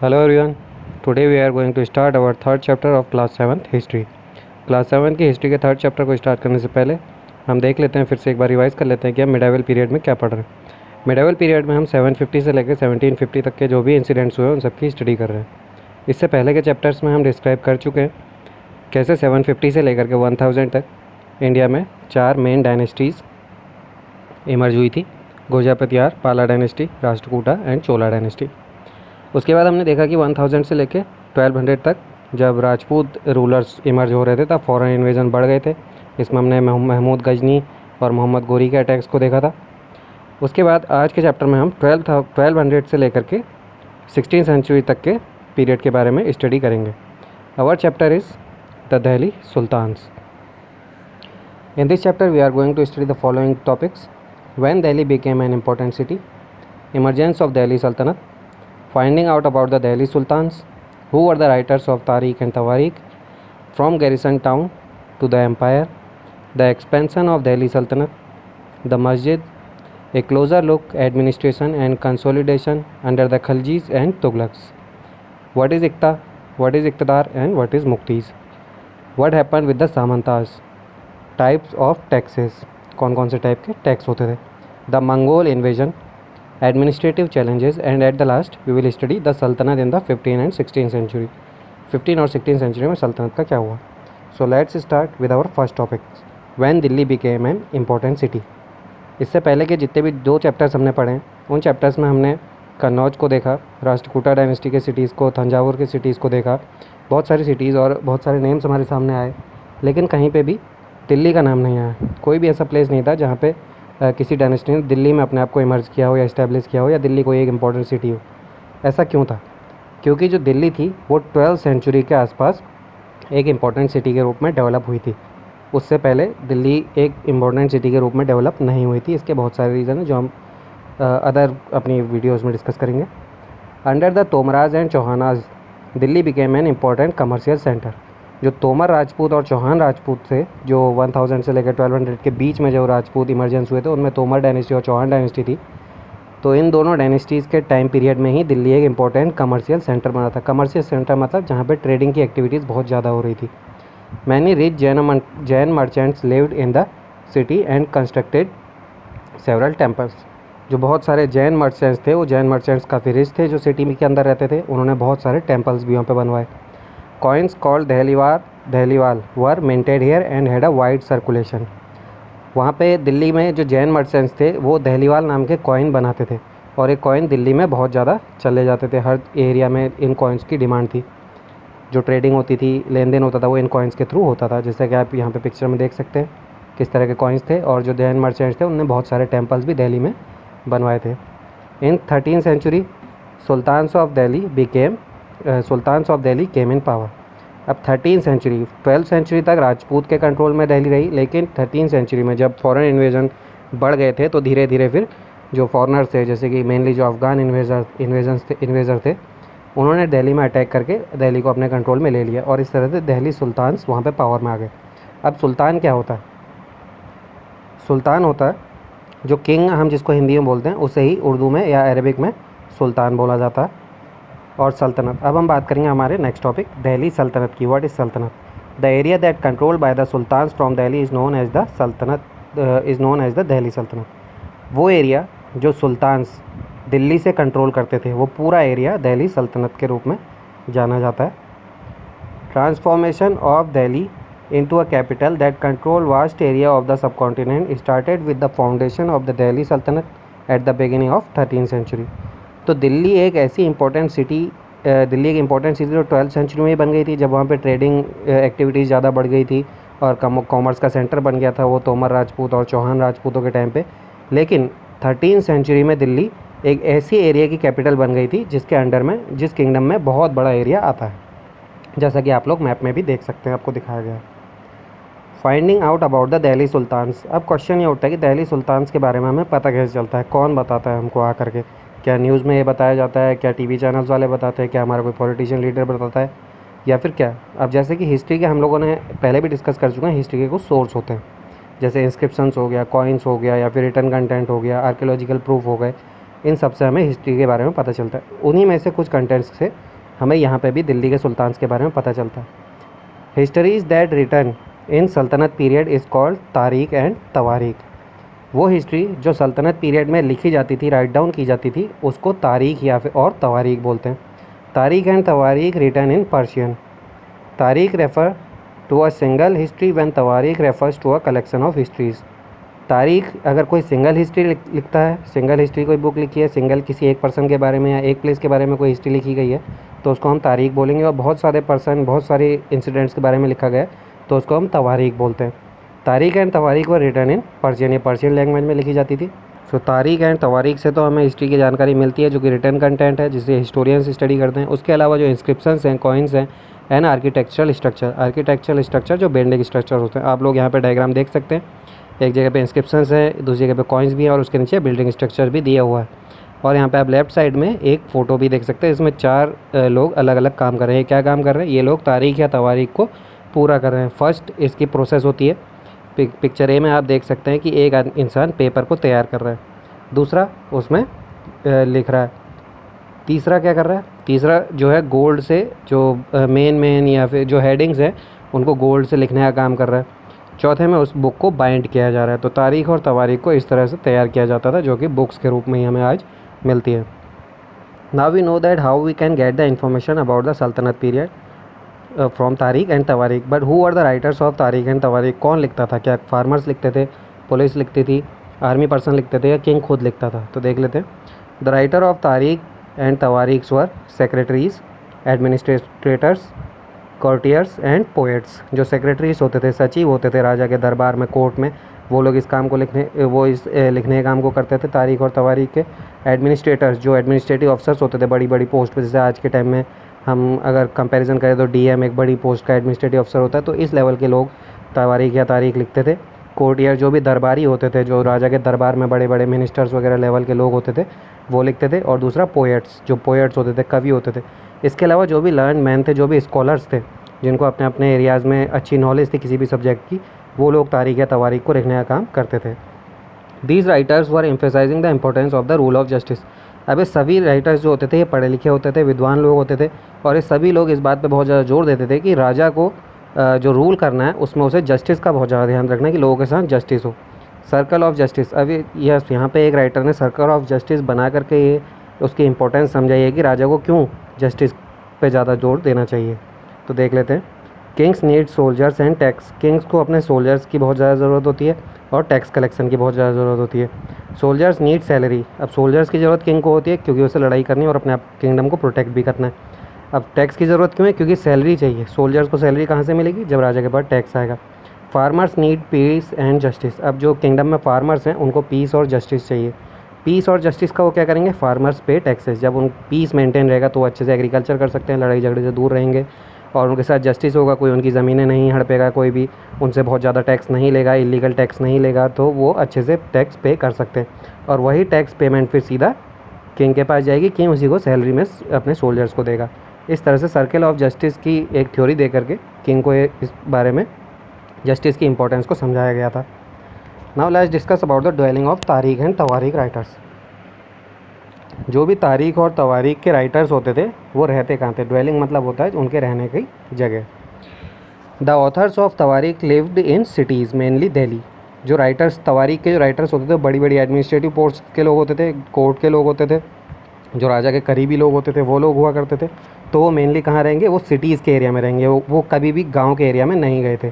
Hello everyone. Today we are going to start our third chapter of class 7th history. Class 7 की history के third chapter को start करने से पहले हम देख लेते हैं, फिर से एक बार रिवाइज कर लेते हैं कि हम मिडाइवल पीरियड में क्या पढ़ रहे हैं। मिडाइवल पीरियड में हम 750 से लेकर 1750 तक के जो भी इंसिडेंट्स हुए उन सबकी स्टडी कर रहे हैं। इससे पहले के चैप्टर्स में हम डिस्क्राइब कर चुके हैं कैसे 750 से लेकर के 1000 तक इंडिया में 4 मेन डायनेस्टीज़ इमर्ज हुई थी: गोजापतियार, पाला dynasty, Rashtrakuta and Chola dynasty. उसके बाद हमने देखा कि 1000 से लेके 1200 तक जब राजपूत रूलर्स इमर्ज हो रहे थे तब फॉरेन इन्वेजन बढ़ गए थे। इसमें हमने महमूद गजनी और मोहम्मद गोरी के अटैक्स को देखा था। उसके बाद आज के चैप्टर में हम 1200 से लेकर के 16th सेंचुरी तक के पीरियड के बारे में स्टडी करेंगे। Our chapter is the Delhi sultans. In this chapter we are going to study the following topics: when Delhi became an important city, emergence of Delhi सल्तनत, finding out about the Delhi Sultans, who were the writers of Tariq and Tawarikh, from garrison town to the empire, the expansion of Delhi Sultanate, the Masjid, a closer look administration and consolidation under the Khaljis and Tughlaqs. What is Iqtidar and what is Muqtis? What happened with the Samantas? Types of taxes, कौन कौन से type के tax होते थे? The Mongol invasion, administrative challenges, and at the last we will study the सल्तनत in the 15 and 16 century. 15 और 16 century में सल्तनत का क्या हुआ। So let's start with our first topic, when Delhi became an important city. इससे पहले के जितने भी 2 चैप्टर्स हमने पढ़े हैं उन चैप्टर्स में हमने कन्नौज को देखा, राष्ट्रकूटा डायनेस्टी के सिटीज़ को, तंजावुर के सिटीज़ को देखा। बहुत सारी सिटीज़ और बहुत सारे नेम्स हमारे सामने आए, लेकिन कहीं पर भी दिल्ली का नाम नहीं आया। कोई भी ऐसा प्लेस नहीं था जहाँ पर किसी डायनेस्टी ने दिल्ली में अपने आप को इमर्ज किया हो या इस्टेब्लिश किया हो या दिल्ली कोई एक इम्पॉर्टेंट सिटी हो। ऐसा क्यों था? क्योंकि जो दिल्ली थी वो 12th सेंचुरी के आसपास एक इम्पॉर्टेंट सिटी के रूप में डेवलप हुई थी। उससे पहले दिल्ली एक इम्पॉर्टेंट सिटी के रूप में डेवलप नहीं हुई थी। इसके बहुत सारे रीज़न हैं जो हम अदर अपनी वीडियोज़ में डिस्कस करेंगे। Under the Tomaras and Chauhans Delhi became an important commercial centre. जो तोमर राजपूत और चौहान राजपूत थे, जो 1000 से लेकर 1200 के बीच में जो राजपूत इमरजेंस हुए थे, उनमें तोमर डायनेस्टी और चौहान डायनेस्टी थी। तो इन दोनों डायनेस्टीज़ के टाइम पीरियड में ही दिल्ली एक इम्पॉर्टेंट कमर्शियल सेंटर बना था। कमर्शियल सेंटर मतलब जहाँ पे ट्रेडिंग की एक्टिविटीज़ बहुत ज़्यादा हो रही थी। Many rich Jain merchants lived in the city and constructed several temples. जो बहुत सारे जैन मर्चेंट्स थे, वो जैन मर्चेंट्स काफ़ी रिच थे जो सिटी के अंदर रहते थे। उन्होंने बहुत सारे टेम्पल्स भी वहाँ पर बनवाए। Coins called dehliwal were minted here and had a wide circulation. वहाँ पे दिल्ली में जो जैन मर्चेंट्स थे वो दहलीवाल नाम के कॉइन बनाते थे और ये कॉइन दिल्ली में बहुत ज़्यादा चले जाते थे। हर एरिया में इन कॉइन्स की डिमांड थी। जो ट्रेडिंग होती थी, लेन देन होता था, वो इन कॉइन्स के थ्रू होता था। जैसे कि आप यहाँ पे पिक्चर में देख सकते हैं किस तरह के कॉइन्स थे। और जो जैन मर्चेंट्स थे उनने बहुत सारे टेम्पल्स भी दिल्ली में बनवाए थे। In 13th century sultans of Delhi came in power. अब 13th सेंचुरी, 12th सेंचुरी तक राजपूत के कंट्रोल में दिल्ली रही, लेकिन 13th सेंचुरी में जब फॉरेन इन्वेजन बढ़ गए थे तो धीरे धीरे फिर जो फॉरेनर्स थे, जैसे कि मेनली जो अफ़गान इन्वेजर थे, उन्होंने दिल्ली में अटैक करके दिल्ली को अपने कंट्रोल में ले लिया और इस तरह से दिल्ली सुल्तान्स वहाँ पे पावर में आ गए। अब सुल्तान क्या होता है? सुल्तान होता है जो किंग हम जिसको हिंदी में बोलते हैं, उसे ही उर्दू में या अरबिक में सुल्तान बोला जाता है। और सल्तनत, अब हम बात करेंगे हमारे नेक्स्ट टॉपिक दिल्ली सल्तनत की। व्हाट इज़ सल्तनत? The area that controlled by the sultans from Delhi is known as the Delhi सल्तनत। वो एरिया जो सुल्तान्स दिल्ली से कंट्रोल करते थे वो पूरा एरिया दिल्ली सल्तनत के रूप में जाना जाता है। Transformation of Delhi into a capital that control vast area of the subcontinent started with the foundation of the Delhi Sultanate at the beginning of 13th century। तो दिल्ली एक इम्पोर्टेंट सिटी जो 12th सेंचुरी में ही बन गई थी, जब वहाँ पे ट्रेडिंग एक्टिविटीज़ ज़्यादा बढ़ गई थी और कॉमर्स का सेंटर बन गया था वो तोमर राजपूत और चौहान राजपूतों के टाइम पे। लेकिन 13th सेंचुरी में दिल्ली एक ऐसी एरिया की कैपिटल बन गई थी जिसके अंडर में, जिस किंगडम में बहुत बड़ा एरिया आता है, जैसा कि आप लोग मैप में भी देख सकते हैं, आपको दिखाया गया है। Finding out about the Delhi sultans. अब क्वेश्चन ये उठता है कि दिल्ली सुल्तान्स के बारे में हमें पता कैसे चलता है? कौन बताता है हमको आ करके? क्या न्यूज़ में ये बताया जाता है? क्या टीवी चैनल्स वाले बताते हैं? क्या हमारा कोई पॉलिटिशियन लीडर बताता है? या फिर क्या? अब जैसे कि हिस्ट्री के हम लोगों ने पहले भी डिस्कस कर चुके हैं, हिस्ट्री के कुछ सोर्स होते हैं, जैसे इंस्क्रिप्शंस हो गया, कॉइन्स हो गया, या फिर रिटर्न कंटेंट हो गया, आर्कियोलॉजिकल प्रूफ हो गए। इन सब से हमें हिस्ट्री के बारे में पता चलता है। उन्हीं में से कुछ कंटेंट्स से हमें यहाँ पे भी दिल्ली के सुल्तान के बारे में पता चलता है। हिस्ट्रीज दैट रिटर्न इन सल्तनत पीरियड इज़ कॉल्ड तारीख एंड तवारीख। वो हिस्ट्री जो सल्तनत पीरियड में लिखी जाती थी, राइट डाउन की जाती थी, उसको तारीख या फिर और तवारीख बोलते हैं। Tarikh and tawarikh written in Persian. Tarikh refer to a single history when tawarikh refers to a collection of histories. तारीख अगर कोई सिंगल हिस्ट्री लिखता है, सिंगल हिस्ट्री कोई बुक लिखी है, सिंगल किसी एक पर्सन के बारे में या एक प्लेस के बारे में कोई हिस्ट्री लिखी गई है, तो उसको हम तारीख बोलेंगे। और बहुत सारे पर्सन, बहुत सारे इंसिडेंट्स के बारे में लिखा गया है, तो उसको हम तवारीख बोलते हैं। तारीख एंड तवारीख व रिटर्न इन पर्शियन, ये पर्शियन लैंग्वेज में लिखी जाती थी। सो तारीख एंड तवारीख से तो हमें हिस्ट्री की जानकारी मिलती है, जो कि रिटर्न कंटेंट है, जिसे हिस्टोरियंस स्टडी करते हैं। उसके अलावा जो इंस्क्रिप्शंस हैं, कॉइन्स हैं, एंड आर्किटेक्चरल स्ट्रक्चर जो बेंडिंग स्ट्रक्चर होते हैं। आप लोग यहाँ पे डायग्राम देख सकते हैं, एक जगह पे इंस्क्रिप्शंस है, दूसरी जगह पे कॉइन्स भी है, और उसके नीचे बिल्डिंग स्ट्रक्चर भी दिया हुआ है। और यहाँ पे आप लेफ्ट साइड में एक फ़ोटो भी देख सकते हैं, इसमें 4 लोग अलग अलग काम कर रहे हैं। क्या काम कर रहे हैं? ये लोग तारीख या तवारीख को पूरा कर रहे हैं। फर्स्ट इसकी प्रोसेस होती है, पिक्चर ए में आप देख सकते हैं कि एक इंसान पेपर को तैयार कर रहा है, दूसरा उसमें लिख रहा है, तीसरा क्या कर रहा है? तीसरा जो है गोल्ड से जो मेन या फिर जो हेडिंग्स हैं उनको गोल्ड से लिखने का काम कर रहा है। चौथे में उस बुक को बाइंड किया जा रहा है। तो तारीख और तवारीख को इस तरह से तैयार किया जाता था, जो कि बुक्स के रूप में ही हमें आज मिलती है। Now we know that how we can get the information about the sultanate period from tarikh and tawarikh. But who are the writers of tarikh and tawarikh? कौन लिखता था? क्या फार्मर्स लिखते थे, पुलिस लिखती थी, आर्मी पर्सन लिखते थे, या किंग खुद लिखता था? तो देख लेते हैं। The writer of tarikh and tawarikh were secretaries, administrators, courtiers and poets. जो सेक्रेटरीज होते थे, सचिव होते थे राजा के दरबार में, कोर्ट में, वो लोग इस काम को लिखने के काम को करते थे, तारीख और तवारीख के। एडमिनिस्ट्रेटर्स, जो एडमिनिस्ट्रेटिव अफसर्स होते थे बड़ी बड़ी पोस्ट पे, जैसे आज के टाइम में हम अगर कंपैरिजन करें तो डीएम एक बड़ी पोस्ट का एडमिनिस्ट्रेटिव अफसर होता है, तो इस लेवल के लोग तवारीख या तारीख लिखते थे। कोर्टियर, जो भी दरबारी होते थे, जो राजा के दरबार में बड़े बड़े मिनिस्टर्स वगैरह लेवल के लोग होते थे, वो लिखते थे। और दूसरा पोएट्स, जो पोएट्स होते थे, कवि होते थे। इसके अलावा जो भी लर्न मैन थे, जो भी स्कॉलर्स थे, जिनको अपने अपने एरियाज़ में अच्छी नॉलेज थी किसी भी सब्जेक्ट की, वो लोग तारीख या तवारीख को लिखने का काम करते थे। These writers were emphasizing the importance of the rule of justice. अब ये सभी राइटर्स जो होते थे, ये पढ़े लिखे होते थे, विद्वान लोग होते थे, और ये सभी लोग इस बात पे बहुत ज़्यादा जोर देते थे कि राजा को जो रूल करना है उसमें उसे जस्टिस का बहुत ज़्यादा ध्यान रखना है, कि लोगों के साथ जस्टिस हो। सर्कल ऑफ जस्टिस, अभी यस यहाँ पे एक राइटर ने सर्कल ऑफ जस्टिस बना करके ये उसकी इम्पोर्टेंस समझाई है कि राजा को क्यों जस्टिस पे ज़्यादा जोर देना चाहिए। तो देख लेते हैं। Kings need soldiers and tax. Kings को अपने सोल्जर्स की बहुत ज़्यादा ज़रूरत होती है, और टैक्स कलेक्शन की बहुत ज़्यादा ज़रूरत होती है। Soldiers need salary. अब सोल्जर्स की ज़रूरत किंग को होती है, क्योंकि उसे लड़ाई करनी है और अपने आप किंगडम को प्रोटेक्ट भी करना है। अब टैक्स की ज़रूरत क्यों है? क्योंकि सैलरी चाहिए। सोल्जर्स को सैलरी कहाँ से मिलेगी? जब राजा के पास टैक्स आएगा। Farmers need piece and justice. अब जो किंगडम में फार्मर्स हैं उनको पीस और जस्टिस चाहिए। पीस और जस्टिस का वो क्या करेंगे? फार्मर्स पे टैक्सेस। जब उन पीस मेंटेन रहेगा तो वो अच्छे से एग्रीकल्चर कर सकते हैं, लड़ाई झगड़े से दूर रहेंगे, और उनके साथ जस्टिस होगा, कोई उनकी ज़मीनें नहीं हड़पेगा, कोई भी उनसे बहुत ज़्यादा टैक्स नहीं लेगा, इलीगल टैक्स नहीं लेगा, तो वो अच्छे से टैक्स पे कर सकते हैं। और वही टैक्स पेमेंट फिर सीधा किंग के पास जाएगी, किंग उसी को सैलरी में अपने सोल्जर्स को देगा। इस तरह से सर्कल ऑफ जस्टिस की एक थ्योरी दे करके किंग को इस बारे में जस्टिस की इंपॉर्टेंस को समझाया गया था। Now let's discuss about the dwelling of tarikh and Tawarikh writers. जो भी तारीख और तवारीख के राइटर्स होते थे वो रहते कहाँ थे? ड्वेलिंग मतलब होता है उनके रहने की जगह। The authors of tawarikh lived in cities, mainly Delhi. जो राइटर्स, तवारीख के जो राइटर्स होते थे, बड़ी बड़ी एडमिनिस्ट्रेटिव पोस्ट के लोग होते थे, कोर्ट के लोग होते थे, जो राजा के करीबी लोग होते थे, वो लोग हुआ करते थे। तो वो मेनली कहाँ रहेंगे? वो सिटीज़ के एरिया में रहेंगे, वो कभी भी गाँव के एरिया में नहीं गए थे।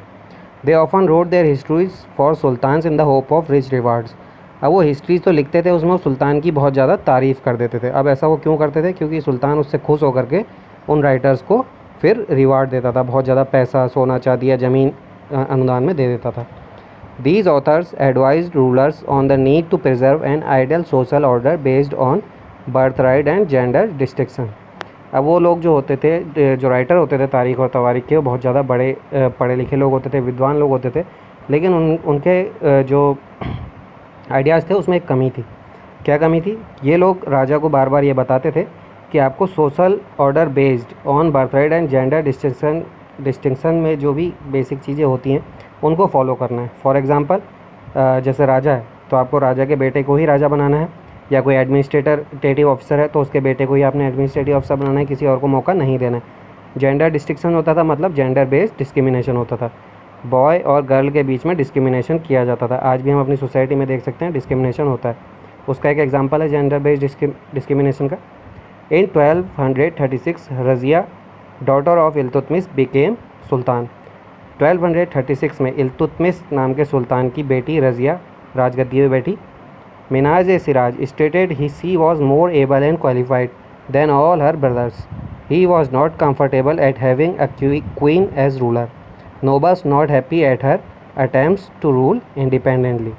They often wrote their histories for sultans in the hope of rich rewards. अब वो हिस्ट्रीज तो लिखते थे, उसमें सुल्तान की बहुत ज़्यादा तारीफ़ कर देते थे। अब ऐसा वो क्यों करते थे? क्योंकि सुल्तान उससे खुश होकर के उन राइटर्स को फिर रिवार्ड देता था, बहुत ज़्यादा पैसा, सोना चांदी या ज़मीन अनुदान में दे देता था। These authors advised rulers on the need to preserve an ideal social order based on birth right and gender distinction. अब वो लोग जो होते थे, जो राइटर होते थे तारीख और तवारीख के, वो बहुत ज़्यादा बड़े पढ़े लिखे लोग होते थे, विद्वान लोग होते थे, लेकिन उनके जो आइडियाज़ थे उसमें एक कमी थी। क्या कमी थी? ये लोग राजा को बार बार ये बताते थे कि आपको social order based on birth right and gender distinction में जो भी बेसिक चीज़ें होती हैं उनको फॉलो करना है। फॉर एग्ज़ाम्पल, जैसे राजा है तो आपको राजा के बेटे को ही राजा बनाना है, या कोई एडमिनिस्ट्रेटिव ऑफिसर है तो उसके बेटे को ही आपने एडमिनिस्ट्रेटिव ऑफिसर बनाना है, किसी और को मौका नहीं देना है। जेंडर डिस्टिंक्शन होता था, मतलब जेंडर बेस्ड डिस्क्रिमिनेशन होता था, बॉय और गर्ल के बीच में डिस्क्रिमिनेशन किया जाता था। आज भी हम अपनी सोसाइटी में देख सकते हैं डिस्क्रिमिनेशन होता है। उसका एक एग्जांपल है जेंडर बेस्ड डिस्क्रिमिनेशन का। In 1236 Razia daughter of Iltutmish became sultan. 1236 में इल्तुतमिश नाम के सुल्तान की बेटी रज़िया राजगद्दी में बैठी। Minhaj i Siraj stated she was more able and qualified than all her brothers. He was not comfortable at having a queen as ruler. Nobles not happy at her attempts to rule independently.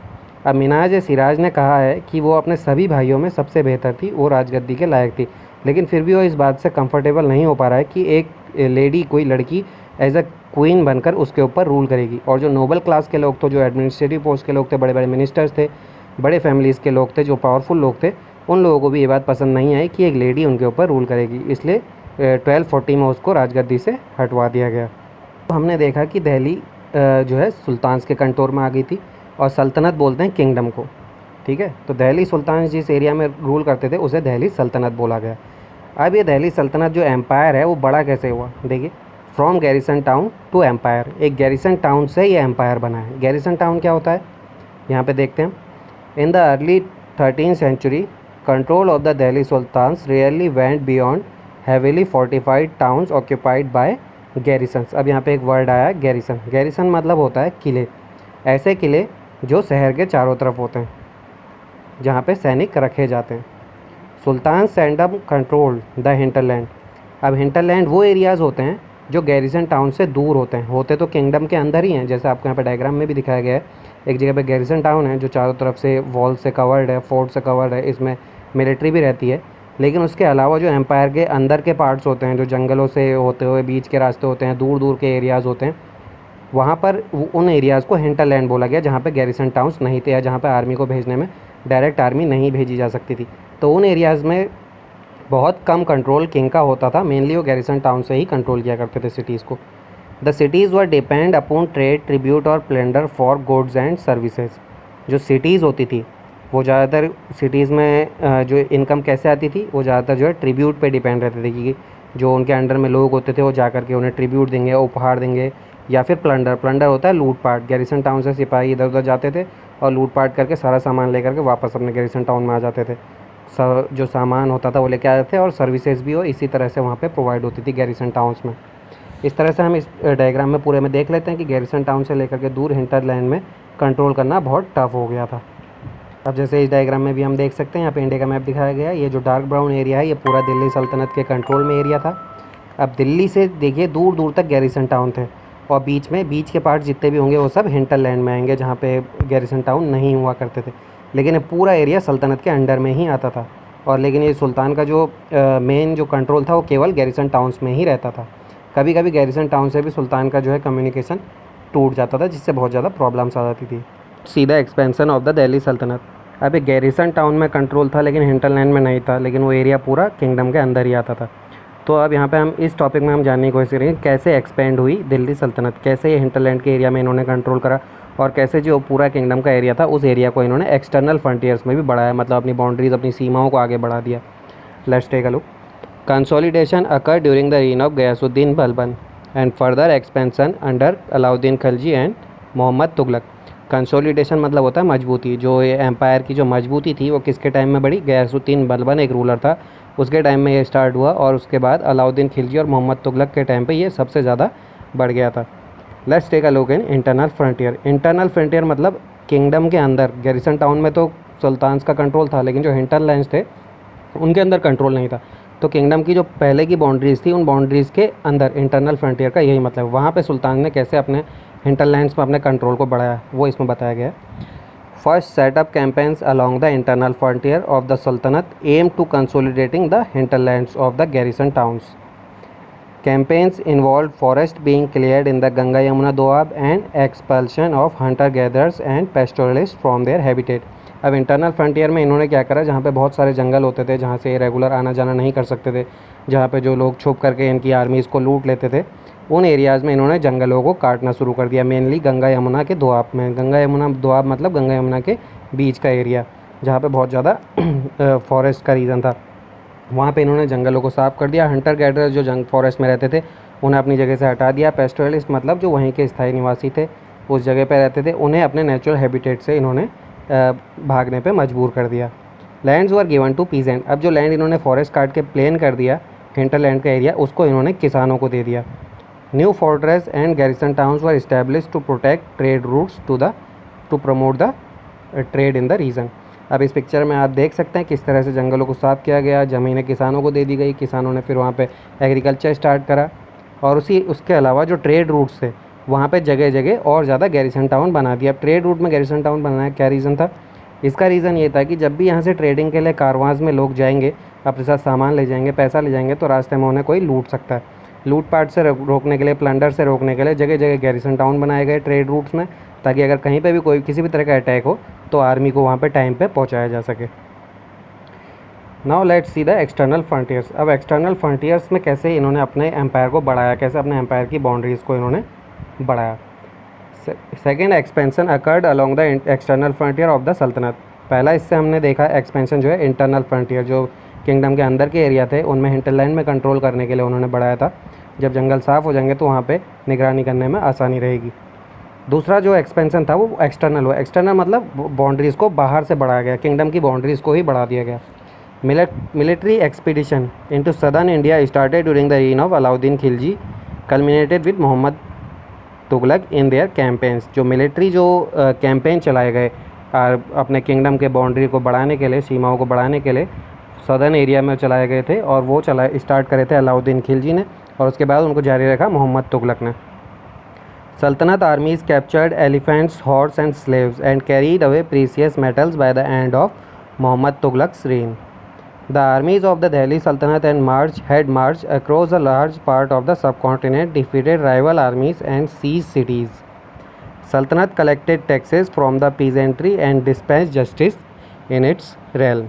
अब मिनाज सिराज ने कहा है कि वो अपने सभी भाइयों में सबसे बेहतर थी, वो राजगद्दी के लायक थी, लेकिन फिर भी वो इस बात से कंफर्टेबल नहीं हो पा रहा है कि एक लेडी, कोई लड़की एज अ क्वीन बनकर उसके ऊपर रूल करेगी। और जो नोबल क्लास के लोग थे, जो एडमिनिस्ट्रेटिव पोस्ट के लोग थे, बड़े बड़े मिनिस्टर्स थे, बड़े फैमिलीज़ के लोग थे, जो पावरफुल लोग थे, उन लोगों को भी ये बात पसंद नहीं आई कि एक लेडी उनके ऊपर रूल करेगी। इसलिए 1240 में उसको राजगद्दी से हटवा दिया गया। तो हमने देखा कि दिल्ली जो है सुल्तान्स के कंट्रोल में आ गई थी, और सल्तनत बोलते हैं किंगडम को, ठीक है। तो दिल्ली सुल्तान जिस एरिया में रूल करते थे उसे दिल्ली सल्तनत बोला गया। अब ये दिल्ली सल्तनत जो एम्पायर है वो बड़ा कैसे हुआ, देखिए, from garrison town to empire. एक गैरिसन टाउन से ये एम्पायर बना है। गैरिसन टाउन क्या होता है, यहाँ पे देखते हैं। In the early 13th century control of the Delhi sultans rarely went beyond heavily fortified towns occupied by garrisons। अब यहाँ पे एक वर्ड आया गैरिसन। गैरिसन मतलब होता है किले, ऐसे किले जो शहर के चारों तरफ होते हैं, जहाँ पे सैनिक रखे जाते हैं। सुल्तान सेंडम कंट्रोल द हिंटरलैंड। अब हिंटरलैंड वो एरियाज़ होते हैं जो गैरिसन टाउन से दूर होते हैं, होते तो किंगडम के अंदर ही हैं, जैसे आपको यहाँ पे डायग्राम में भी दिखाया गया है। एक जगह पे गैरिसन टाउन है जो चारों तरफ से वॉल से कवर्ड है, फोर्ट से कवर्ड है, इसमें मिलिट्री भी रहती है, लेकिन उसके अलावा जो एम्पायर के अंदर के पार्ट्स होते हैं, जो जंगलों से होते हुए बीच के रास्ते होते हैं, दूर दूर के एरियाज़ होते हैं, वहाँ पर उन एरियाज़ को हिंटरलैंड बोला गया, जहाँ पे गैरिसन टाउन्स नहीं थे, या जहाँ पे आर्मी को भेजने में डायरेक्ट आर्मी नहीं भेजी जा सकती थी। तो उन एरियाज़ में बहुत कम कंट्रोल किंग का होता था, मेनली वो गैरिसन टाउन से ही कंट्रोल किया करते थे सिटीज़ को। The cities were depend upon trade, tribute और plunder for goods and services. जो सिटीज़ होती थी वो ज़्यादातर सिटीज़ में जो इनकम कैसे आती थी, वो ज़्यादातर जो है ट्रिब्यूट पे डिपेंड रहते थे, कि जो उनके अंडर में लोग होते थे वो जा कर के उन्हें ट्रिब्यूट देंगे, उपहार देंगे, या फिर प्लंडर। प्लंडर होता है लूटपाट। गैरिसन टाउन से सिपाही इधर उधर जाते थे और लूटपाट करके सारा सामान लेकर के वापस अपने गैरिसन टाउन में आ जाते थे। जो सामान होता था वो लेके आते थे, और सर्विसेज भी वो इसी तरह से वहाँ पे प्रोवाइड होती थी गैरिसन टाउन्स में। इस तरह से हम इस डायग्राम में पूरे में देख लेते हैं कि गैरिसन टाउन से लेकर के दूर हिंटरलैंड में कंट्रोल करना बहुत टफ हो गया था। अब जैसे इस डायग्राम में भी हम देख सकते हैं, यहाँ पे इंडिया का मैप दिखाया गया है। ये जो डार्क ब्राउन एरिया है ये पूरा दिल्ली सल्तनत के कंट्रोल में एरिया था। अब दिल्ली से देखिए दूर दूर तक गैरिसन टाउन थे, और बीच के पार्ट जितने भी होंगे वो सब हिंटरलैंड में आएंगे, जहाँ पे गैरिसन टाउन नहीं हुआ करते थे। लेकिन ये पूरा एरिया सल्तनत के अंडर में ही आता था, और लेकिन ये सुल्तान का जो मेन जो कंट्रोल था वो केवल गैरिसन टाउन्स में ही रहता था। कभी कभी गैरिसन टाउन से भी सुल्तान का जो है कम्युनिकेशन टूट जाता था, जिससे बहुत ज़्यादा प्रॉब्लम्स आ जाती थी। सीधा एक्सपेंसन ऑफ द दिल्ली सल्तनत। अब एक गैरिसन टाउन में कंट्रोल था लेकिन हिंटरलैंड में नहीं था, लेकिन वो एरिया पूरा किंगडम के अंदर ही आता था। तो अब यहाँ पे हम इस टॉपिक में हम जानने की कोशिश करेंगे कैसे एक्सपेंड हुई दिल्ली सल्तनत, कैसे ये हिंटरलैंड के एरिया में इन्होंने कंट्रोल करा, और कैसे जो पूरा किंगडम का एरिया था उस एरिया को इन्होंने एक्सटर्नल फ्रंटियर्स में भी बढ़ाया, मतलब अपनी बाउंड्रीज, अपनी सीमाओं को आगे बढ़ा दिया। Let's take a look. Consolidation occur during the reign of Ghiyasuddin Balban and further expansion under Alauddin Khilji and Mohammad Tughlaq. Consolidation मतलब होता है मजबूती। जो ये एम्पायर की जो मजबूती थी वो किसके टाइम में बढ़ी, गयासुद्दीन बलबन एक रूलर था, उसके टाइम में ये स्टार्ट हुआ, और उसके बाद अलाउद्दीन खिलजी और मोहम्मद तुगलक के टाइम पे ये सबसे ज़्यादा बढ़ गया था। Let's take a look in internal frontier. Internal frontier मतलब किंगडम के अंदर। गैरिसन टाउन में तो सुल्तान्स का कंट्रोल था, लेकिन जो हिंटरलैंड्स थे उनके अंदर कंट्रोल नहीं था। तो किंगडम की जो पहले की बाउंड्रीज़ थी उन बाउंड्रीज़ के अंदर इंटरनल फ्रंटियर का यही मतलब, वहाँ पे सुल्तान ने कैसे अपने हिंटरलैंड्स में अपने कंट्रोल को बढ़ाया वो इसमें बताया गया है। First set up campaigns along the internal frontier of the sultanate aim to consolidating the hinterlands of the garrison towns. Campaigns involved forest being cleared in the Ganga Yamuna Doab and expulsion of hunter gatherers and pastoralists from their habitat। अब internal frontier में इन्होंने क्या करा, जहाँ पे बहुत सारे जंगल होते थे, जहाँ से रेगुलर आना जाना नहीं कर सकते थे, जहाँ पे जो लोग छुप करके इनकी आर्मीज़ को लूट लेते थे, उन एरियाज़ में इन्होंने जंगलों को काटना शुरू कर दिया, मेनली गंगा यमुना के दोआब में। गंगा यमुना दोआब मतलब गंगा यमुना के बीच का एरिया, जहाँ पे बहुत ज़्यादा फॉरेस्ट का रीज़न था, वहाँ पे इन्होंने जंगलों को साफ़ कर दिया। हंटर गैदरर्स जो फॉरेस्ट में रहते थे उन्हें अपनी जगह से हटा दिया। पेस्टोरलिस्ट मतलब जो वहीं के स्थायी निवासी थे, उस जगह पे रहते थे, उन्हें अपने नेचुरल हैबिटेट से इन्होंने भागने पे मजबूर कर दिया। Lands were given to peasant, अब जो लैंड इन्होंने फॉरेस्ट काट के प्लेन कर दिया, हिंटरलैंड का एरिया, उसको इन्होंने किसानों को दे दिया। New fortress and garrison towns were establish to protect trade routes to promote the trade in the region. अब इस पिक्चर में आप देख सकते हैं किस तरह से जंगलों को साफ़ किया गया, ज़मीनें किसानों को दे दी गई, किसानों ने फिर वहाँ पे एग्रीकल्चर स्टार्ट करा, और उसके अलावा जो ट्रेड रूट्स थे वहाँ पे जगह जगह और ज़्यादा गैरिसन टाउन बना दिया। अब ट्रेड रूट में गैरिसन टाउन बनाया, क्या रीज़न था? इसका रीज़न ये था कि जब भी यहाँ से ट्रेडिंग के लिए कारवांस में लोग जाएंगे, अपने साथ सामान ले जाएंगे, पैसा ले जाएंगे, तो रास्ते में उन्हें कोई लूट सकता है। लूटपाट से रोकने के लिए, प्लंडर से रोकने के लिए जगह जगह गैरिसन टाउन बनाए गए ट्रेड रूट्स में, ताकि अगर कहीं पे भी कोई किसी भी तरह का अटैक हो तो आर्मी को वहाँ पे टाइम पे पहुँचाया जा सके। Now let's see the external frontiers. अब एक्सटर्नल फ्रंटियर्स में कैसे इन्होंने अपने एम्पायर को बढ़ाया, कैसे अपने एम्पायर की बाउंड्रीज़ को इन्होंने बढ़ाया। Second expansion occurred along the external frontier of the सल्तनत। पहला इससे हमने देखा एक्सपेंशन जो है इंटरनल फ्रंटियर, जो किंगडम के अंदर के एरिया थे उनमें हिंटरलैंड में कंट्रोल करने के लिए उन्होंने बढ़ाया था। जब जंगल साफ़ हो जाएंगे तो वहाँ पे निगरानी करने में आसानी रहेगी। दूसरा जो एक्सपेंशन था वो एक्सटर्नल हुआ। एक्सटर्नल मतलब बाउंड्रीज़ को बाहर से बढ़ाया गया, किंगडम की बाउंड्रीज़ को ही बढ़ा दिया गया। Military expedition into southern India started during the reign of Alauddin Khilji, culminated with Mohammad Tughlaq in their campaigns. जो मिलिट्री जो कैंपेन चलाए गए अपने किंगडम के बाउंड्री को बढ़ाने के लिए, सीमाओं को बढ़ाने के लिए सदर्न एरिया में चलाए गए थे, और वो स्टार्ट करे थे अलाउद्दीन खिलजी ने, और उसके बाद उनको जारी रखा मोहम्मद तुगलक ने। Sultanate armies captured elephants, horse and slaves and carried away precious metals by the end of Mohammad Tughlaq's reign. The armies of the Delhi Sultanate had marched across a large part of the subcontinent, defeated rival armies and seized cities. Sultanate collected taxes from the peasantry and dispatched justice in its realm.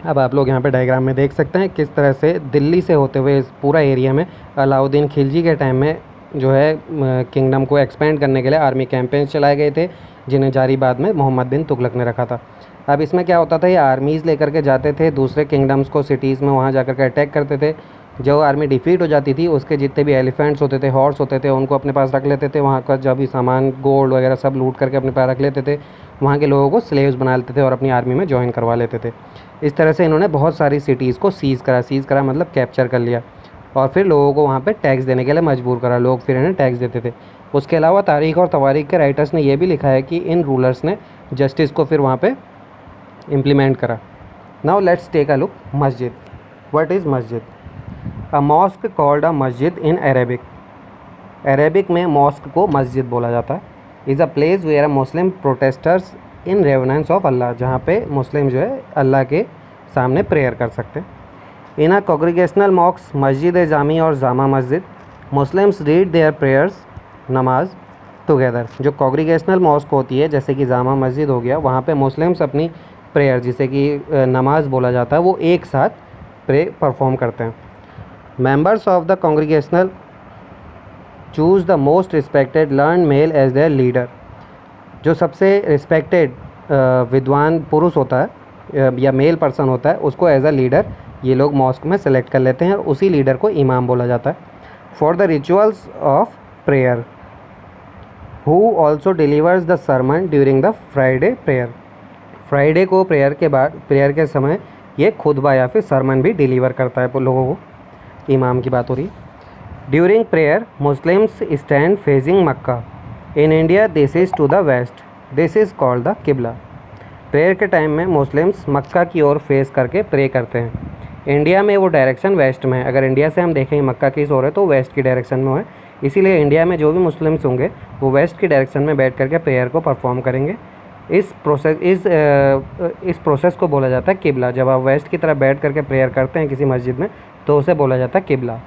अब आप लोग यहाँ पे diagram में देख सकते हैं किस तरह से दिल्ली से होते हुए इस पूरा एरिया में अलाउद्दीन खिलजी के टाइम में जो है किंगडम को एक्सपेंड करने के लिए आर्मी कैंपेन्स चलाए गए थे, जिन्हें जारी बाद में मोहम्मद बिन तुगलक ने रखा था। अब इसमें क्या होता था, ये आर्मीज़ लेकर के जाते थे दूसरे किंगडम्स को, सिटीज़ में, वहाँ जाकर के अटैक करते थे। जो आर्मी डिफीट हो जाती थी उसके जितने भी एलिफेंट्स होते थे, हॉर्स होते थे, उनको अपने पास रख लेते थे। वहाँ का जो भी सामान, गोल्ड वगैरह सब लूट करके अपने पास रख लेते थे। वहाँ के लोगों को स्लेव्स बना लेते थे और अपनी आर्मी में ज्वाइन करवा लेते थे। इस तरह से इन्होंने बहुत सारी सिटीज़ को सीज़ करा मतलब कैप्चर कर लिया, और फिर लोगों को वहाँ पे टैक्स देने के लिए मजबूर करा। लोग फिर इन्हें टैक्स देते थे। उसके अलावा तारीख़ और तवारीख़ के राइटर्स ने यह भी लिखा है कि इन रूलर्स ने जस्टिस को फिर वहाँ पे इम्प्लीमेंट करा। Now let's take a look masjid. What is masjid? A mosque called a masjid in Arabic. Arabic में मॉस्क को मस्जिद बोला जाता है। Is a place where a Muslim prostrates in reverence of Allah, जहाँ पे मुस्लिम जो है अल्लाह के सामने प्रेयर कर सकते हैं। इन अ कॉन्ग्रीगेशनल मॉक्स, मस्जिद जामी और Jama Masjid, Muslims read there prayers, नमाज टुगेदर। जो कॉन्ग्रीगेशनल मॉस्क होती है, जैसे कि जामा मस्जिद हो गया, वहाँ पे मुस्लिम्स अपनी प्रेयर, जिसे कि नमाज बोला जाता है, वो एक साथ परफॉर्म करते हैं। Members of the congregational choose the most respected learned male as their leader. जो सबसे रिस्पेक्टेड विद्वान पुरुष होता है या मेल पर्सन होता है, उसको एज अ लीडर ये लोग मॉस्क में सेलेक्ट कर लेते हैं, और उसी लीडर को इमाम बोला जाता है। For the rituals of prayer, who also delivers the sermon during the Friday prayer. Friday को प्रेयर के बाद, प्रेयर के समय ये खुतबा या फिर सरमन भी डिलीवर करता है लोगों को। इमाम की बात हो रही है। During prayer Muslims stand facing Mecca. In India this is to the west, this is called the qibla. Prayer के टाइम में मुस्लिम्स मक्का की ओर फेस करके प्रे करते हैं। इंडिया में वो डायरेक्शन वेस्ट में है। अगर इंडिया से हम देखें मक्का की ओर है तो वेस्ट की डायरेक्शन में है, इसीलिए इंडिया में जो भी मुस्लिम्स होंगे वो वेस्ट की डायरेक्शन में बैठ करके प्रेयर को परफॉर्म करेंगे। इस प्रोसेस को बोला जाता है किबला। जब आप वेस्ट की तरफ बैठ करके प्रेयर करते हैं किसी मस्जिद में तो उसे बोला जाता है किबला।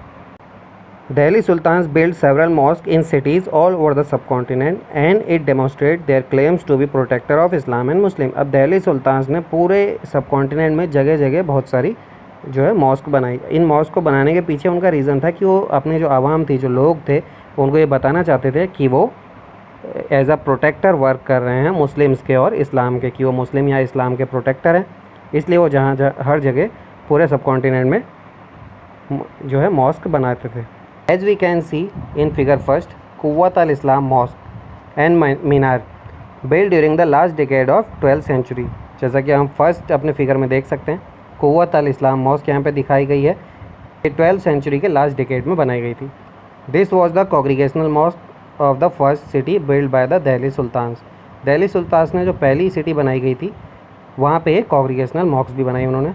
Delhi Sultans built several mosques in cities all over the subcontinent and it demonstrated their claims to be protector of Islam and Muslim। अब दिल्ली सुल्तान्स ने पूरे सबकॉन्टिनेंट में जगह जगह बहुत सारी जो है मॉस्क बनाई। इन मॉस्क को बनाने के पीछे उनका रीज़न था कि वो अपने जो आवाम थी, जो लोग थे, उनको ये बताना चाहते थे कि वो एज अ प्रोटेक्टर वर्क कर रहे हैं मुस्लिम्स के और इस्लाम के, कि वो मुस्लिम या इस्लाम के प्रोटेक्टर हैं, इसलिए वो जहाँ हर जगह पूरे सब कॉन्टिनेंट में जो है मॉस्क बनाते थे। As we can see in figure first, Quwwat al Islam mosque and Minar build during the last decade of 12th century. जैसा कि हम फर्स्ट अपने फिगर में देख सकते हैं, कुव्वत अल इस्लाम मॉस्क यहाँ पे दिखाई गई है, ये 12th सेंचुरी के लास्ट डिकेड में बनाई गई थी। This was the congregational mosque of the first city build by the Delhi sultans. Delhi sultans ने जो पहली सिटी बनाई गई थी वहाँ पे कॉन्ग्रीगेशनल मॉस्क भी बनाई उन्होंने।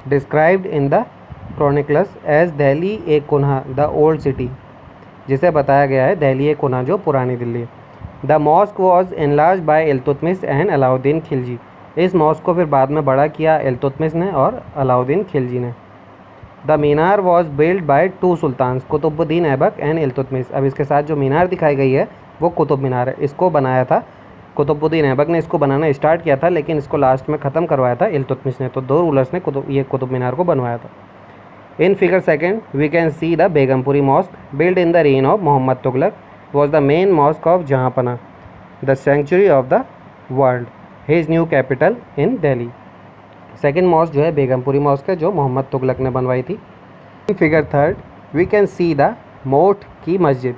Described in the chronicles as Delhi i Kuhna the old city, जिसे बताया गया है दिल्ली ए कुन्हा जो पुरानी दिल्ली है। The mosque was enlarge by Iltutmish and Alauddin Khilji. इस मॉस्क को फिर बाद में बड़ा किया इल्तुतमिश ने और अलाउद्दीन खिलजी ने। The minar was build by 2 sultans, Qutbuddin Aibak and Iltutmish. अब इसके साथ जो मीनार दिखाई गई है वो कुतुब मीनार है, इसको बनाया था कुतुबुद्दीन ऐबक ने, इसको बनाना स्टार्ट किया था लेकिन इसको लास्ट में ख़त्म करवाया था इल्तुतमिश ने। तो 2 रूलर्स ने ये कुतुब मीनार को बनवाया था। In figure second we can see the Begumpuri mosque build in the reign of Mohammad Tughlaq, was the main mosque of Jahanpanah, the sanctuary of the world, his new capital in Delhi. Second mosque जो है बेगमपुरी मॉस्क है जो मोहम्मद तुगलक ने बनवाई थी। In figure third we can see the Moth ki Masjid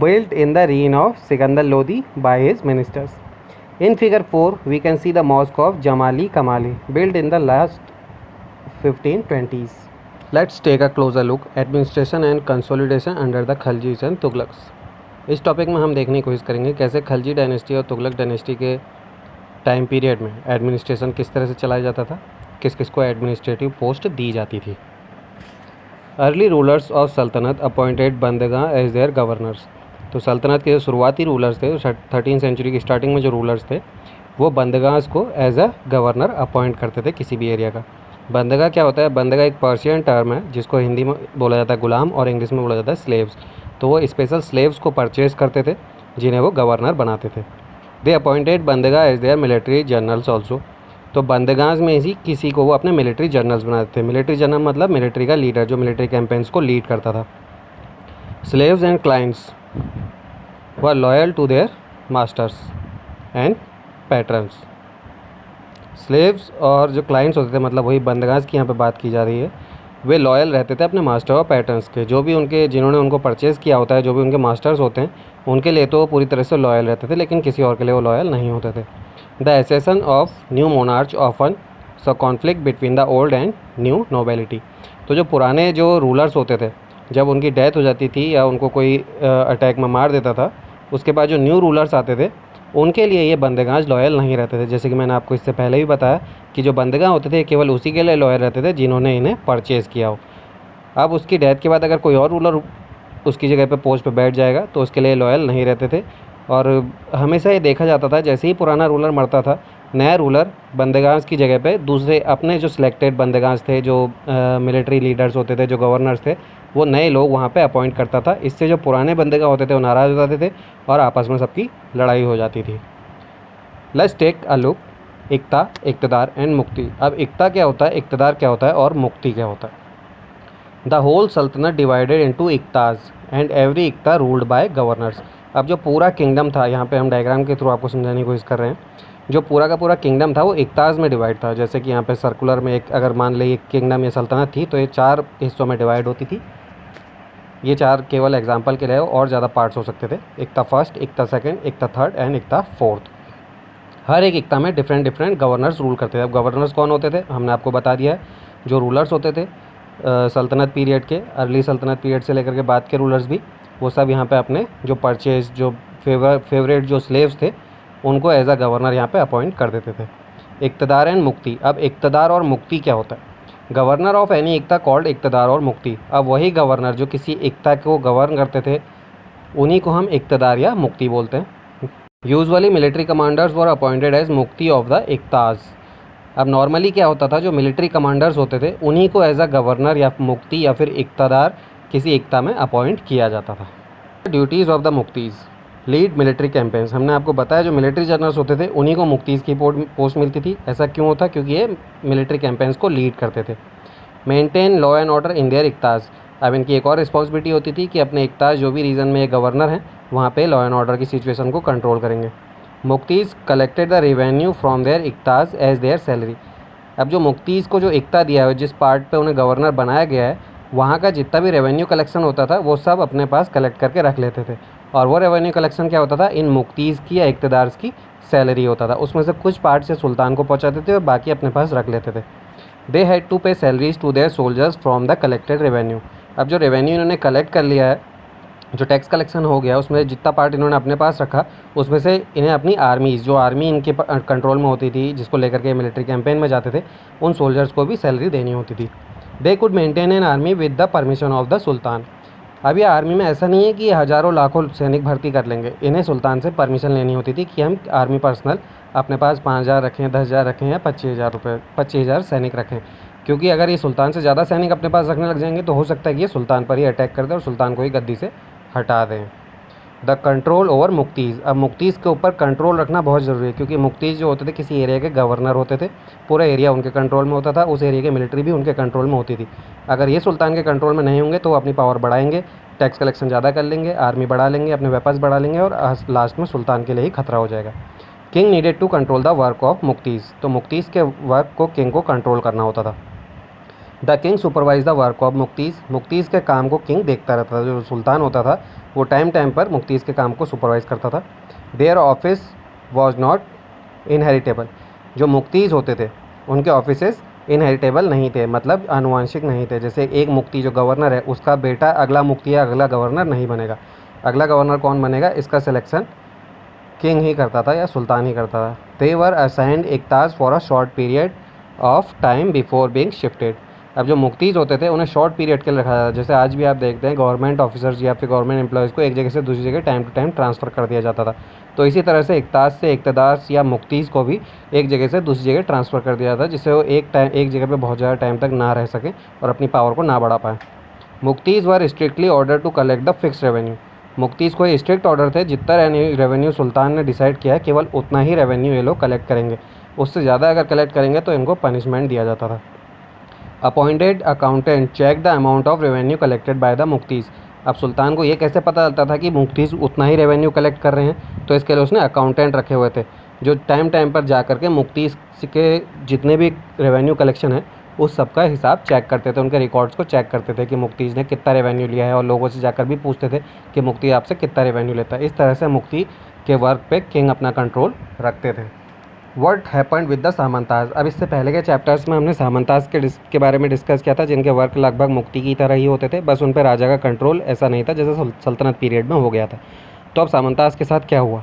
built in the reign of Sikandar Lodi by his ministers. In figure 4 we can see the mosque of Jamali Kamali built in the last 1520s. Let's take a closer look administration and consolidation under the Khaljis and Tughlaqs. इस topic में हम देखने की कोशिश करेंगे कैसे Khalji dynasty और Tughlaq dynasty के टाइम पीरियड में एडमिनिस्ट्रेशन किस तरह से चलाया जाता था, किस किस को एडमिनिस्ट्रेटिव पोस्ट दी जाती थी। अर्ली रूलर्स ऑफ सल्तनत appointed bandagan as there governors. तो सल्तनत के जो शुरुआती रूलर्स थे, 13th सेंचुरी की स्टार्टिंग में जो रूलर्स थे वो बंदगाह को एज अ गवर्नर अपॉइंट करते थे किसी भी एरिया का। बंदगाह क्या होता है? बंदगाह एक पर्शियन टर्म है जिसको हिंदी में बोला जाता है गुलाम और इंग्लिश में बोला जाता है स्लेव्स। तो वो स्पेशल स्लेव्स को परचेज करते थे जिन्हें वो गवर्नर बनाते थे। They appointed bandagan as their military generals also. तो बंदगाह में ही किसी को वो अपने मिलिट्री जनरल्स बनाते थे। मिलिट्री जनरल मतलब मिलिट्री का लीडर जो मिलिट्री कैंपेन्स को लीड करता था। Slaves and clients were loyal to their masters and patrons. Slaves और जो क्लाइंट्स होते थे मतलब वही बंदगाह की यहाँ पे बात की जा रही है, वे लॉयल रहते थे अपने मास्टर और पैटर्न्स के। जो भी उनके जिन्होंने उनको परचेज़ किया होता है, जो भी उनके मास्टर्स होते हैं उनके लिए तो पूरी तरह से लॉयल रहते थे, लेकिन किसी और के लिए वो लॉयल नहीं होते थे। The accession of new monarch often saw conflict between the old and new nobility. तो जो पुराने जो रूलर्स होते थे जब उनकी डेथ हो जाती थी या उनको कोई अटैक में मार देता था, उसके बाद जो न्यू रूलर्स आते थे उनके लिए ये बंदगाह लॉयल नहीं रहते थे। जैसे कि मैंने आपको इससे पहले भी बताया कि जो बंदगाह होते थे केवल उसी के लिए लॉयल रहते थे जिन्होंने इन्हें परचेज़ किया हो। अब उसकी डेथ के बाद अगर कोई और रूलर उसकी जगह पे पोस्ट पे बैठ जाएगा तो उसके लिए लॉयल नहीं रहते थे। और हमेशा ये देखा जाता था जैसे ही पुराना रूलर मरता था, नया रूलर बंदगाह की जगह पे दूसरे अपने जो सिलेक्टेड बंदगाह थे, जो मिलिट्री लीडर्स होते थे, जो गवर्नर्स थे, वो नए लोग वहाँ पे अपॉइंट करता था। इससे जो पुराने बंदगाह होते थे वो नाराज़ हो जाते थे और आपस में सबकी लड़ाई हो जाती थी। Let's take a look iqta, iqtidar and muqti. अब इक्ता क्या होता है, इक़्तिदार क्या होता है और मुक्ति क्या होता है। The whole sultanate divided into iqtas and every iqta ruled by governors. अब जो पूरा किंगडम था, यहाँ पे हम डायग्राम के थ्रू आपको समझाने की कोशिश कर रहे हैं, जो पूरा का पूरा किंगडम था वो इक्ताज में डिवाइड था। जैसे कि यहाँ पे सर्कुलर में एक अगर मान ली एक किंगडम या सल्तनत थी तो ये 4 हिस्सों में डिवाइड होती थी। ये 4 केवल एग्जाम्पल के लिए और ज़्यादा पार्ट्स हो सकते थे। Iqta first, iqta second, iqta third and iqta fourth. हर एक इक्ता में डिफरेंट गवर्नर्स रूल करते थे। अब गवर्नर्स कौन होते थे हमने आपको बता दिया है। जो रूलर्स होते थे सल्तनत पीरियड के, अर्ली सल्तनत पीरियड से लेकर के बाद के रूलर्स भी, वो सब यहाँ पे अपने जो परचेज जो फेवरेट जो स्लेव्स थे उनको एज अ गवर्नर यहाँ पे अपॉइंट कर देते थे। इक़्तिदार एंड मुक्ति। अब इक़्तिदार और मुक्ति क्या होता है? गवर्नर ऑफ एनी इक्ता कॉल्ड इक़्तिदार और मुक्ति। अब वही गवर्नर जो किसी इक्ता को गवर्न करते थे उन्हीं को हम इक़्तिदार या मुक्ति बोलते हैं। यूजुअली मिलिट्री कमांडर्स वर अपॉइंटेड एज मुक्ति ऑफ द इक्ताज। अब नॉर्मली क्या होता था, जो मिलिट्री कमांडर्स होते थे उन्हीं को एज अ गवर्नर या मुक्ति या फिर इक़्तिदार किसी इक्ता में अपॉइंट किया जाता था। Duties of the muqtis, lead military campaigns. हमने आपको बताया जो मिलिट्री जनरल्स होते थे उन्हीं को मुक्तीज़ की पोस्ट मिलती थी। ऐसा क्यों होता? क्योंकि ये मिलिट्री कैंपेन्स को लीड करते थे। Maintain law and order in their iqtas. अब इनकी एक और रिस्पॉन्सिबिलिटी होती थी कि अपने इक्ताज जो भी रीजन में गवर्नर हैं वहाँ पे लॉ एंड ऑर्डर की सिचुएशन को कंट्रोल करेंगे। Muqtis collected the revenue from their iqtas as their salary. अब जो मुक्तीज़ को जो इक्ता दिया है, जिस पार्ट पे उन्हें गवर्नर बनाया गया है, वहाँ का जितना भी रेवेन्यू कलेक्शन होता था वो सब अपने पास कलेक्ट करके रख लेते थे। और वो रेवेन्यू कलेक्शन क्या होता था, इन मुक्तीज़ की या इक्तदार की सैलरी होता था। उसमें से कुछ पार्ट से सुल्तान को पहुँचाते थे और बाकी अपने पास रख लेते थे। They had to pay salaries to their soldiers from the collected revenue. अब जो रेवेन्यू इन्होंने कलेक्ट कर लिया है, जो टैक्स कलेक्शन हो गया, उसमें जितना पार्ट इन्होंने अपने पास रखा, उसमें से इन्हें अपनी आर्मीज़, जो आर्मी इनके कंट्रोल में होती थी, जिसको लेकर के मिलिट्री कैंपेन में जाते थे, उन सोल्जर्स को भी सैलरी देनी होती थी। They could maintain an army with the permission of the sultan. अब ये आर्मी में ऐसा नहीं है कि हज़ारों लाखों सैनिक भर्ती कर लेंगे, इन्हें सुल्तान से परमिशन लेनी होती थी कि हम आर्मी पर्सनल अपने पास 5,000 रखें, 10,000 रखें या 25,000 सैनिक रखें। क्योंकि अगर ये सुल्तान से ज़्यादा सैनिक अपने पास रखने लग जाएंगे तो हो सकता है कि ये सुल्तान पर ही अटैक कर दे और सुल्तान को ही गद्दी से हटा दें। The control over muqtis. अब मुक्तीज़ के ऊपर कंट्रोल रखना बहुत ज़रूरी है, क्योंकि मुक्तीज़ जो होते थे किसी एरिया के गवर्नर होते थे, पूरा एरिया उनके कंट्रोल में होता था, उस एरिया की मिलिट्री भी उनके कंट्रोल में होती थी। अगर ये सुल्तान के कंट्रोल में नहीं होंगे तो वो अपनी पावर बढ़ाएंगे, टैक्स कलेक्शन ज़्यादा कर लेंगे, आर्मी बढ़ा लेंगे, अपने वेपन्स बढ़ा लेंगे और लास्ट में सुल्तान के लिए ही खतरा हो जाएगा। King needed to control the work of muqtis. तो मुक्तीज़ के वर्क को किंग को कंट्रोल करना होता था। The king supervise the work of muqtis. मुक्तीज़ के काम को किंग देखता रहता था। जो सुल्तान होता था वो टाइम टाइम पर मुक्तीज़ के काम को सुपरवाइज करता था। Their office was not inheritable. जो मुक्तीज़ होते थे उनके ऑफिसेस इनहेरिटेबल नहीं थे, मतलब आनुवंशिक नहीं थे। जैसे एक मुक्ती जो गवर्नर है उसका बेटा अगला मुक्ती या अगला गवर्नर नहीं बनेगा। अगला गवर्नर कौन बनेगा इसका सिलेक्शन किंग ही करता था या सुल्तान ही करता था। They were assigned iqtas for a short period of time before being shifted. अब जो मुक्तीज़ होते थे उन्हें शॉर्ट पीरियड के लिए रखा जाता था। जैसे आज भी आप देखते हैं गवर्नमेंट ऑफिसर्स या फिर गवर्नमेंट एम्प्लॉयज़ को एक जगह से दूसरी जगह टाइम टू टाइम ट्रांसफ़र कर दिया जाता था। तो इसी तरह से इक्ताज से इक्तदार या मुक्तीज़ को भी एक जगह से दूसरी जगह ट्रांसफ़र कर दिया जाता था, जिससे वो एक जगह पर बहुत ज़्यादा टाइम तक ना रह सकें और अपनी पावर को ना बढ़ा पाएँ। Muqtis were strictly order to collect the fix revenue. Muqtis को स्ट्रिक्ट ऑर्डर थे, जितना रेवेन्यू सुल्तान ने डिसाइड किया है केवल उतना ही रेवेन्यू ये लोग कलेक्ट करेंगे, उससे ज़्यादा अगर कलेक्ट करेंगे तो इनको पनिशमेंट दिया जाता था। Appointed accountant check the amount of revenue collected by the muqtis. अब सुल्तान को ये कैसे पता चलता था कि मुक्तीज़ उतना ही रेवेन्यू कलेक्ट कर रहे हैं, तो इसके लिए उसने अकाउंटेंट रखे हुए थे जो टाइम टाइम पर जा कर के मुक्तीज़ के जितने भी रेवेन्यू कलेक्शन है उस सब का हिसाब चेक करते थे, उनके रिकॉर्ड्स को चेक करते थे कि मुक्तीज़ ने कितना रेवेन्यू लिया है, और लोगों से जाकर भी पूछते थे कि मुक्ती आपसे कितना रेवेन्यू लेता है। इस तरह से मुक्ती के वर्क पे किंग अपना कंट्रोल रखते थे। What happened with the samantas. अब इससे पहले के चैप्टर्स में हमने सामंताज के बारे में डिस्कस किया था, जिनके वर्क लगभग मुक्ति की तरह ही होते थे, बस उन पर राजा का कंट्रोल ऐसा नहीं था जैसे सल्तनत पीरियड में हो गया था। तो अब सामंताज के साथ क्या हुआ।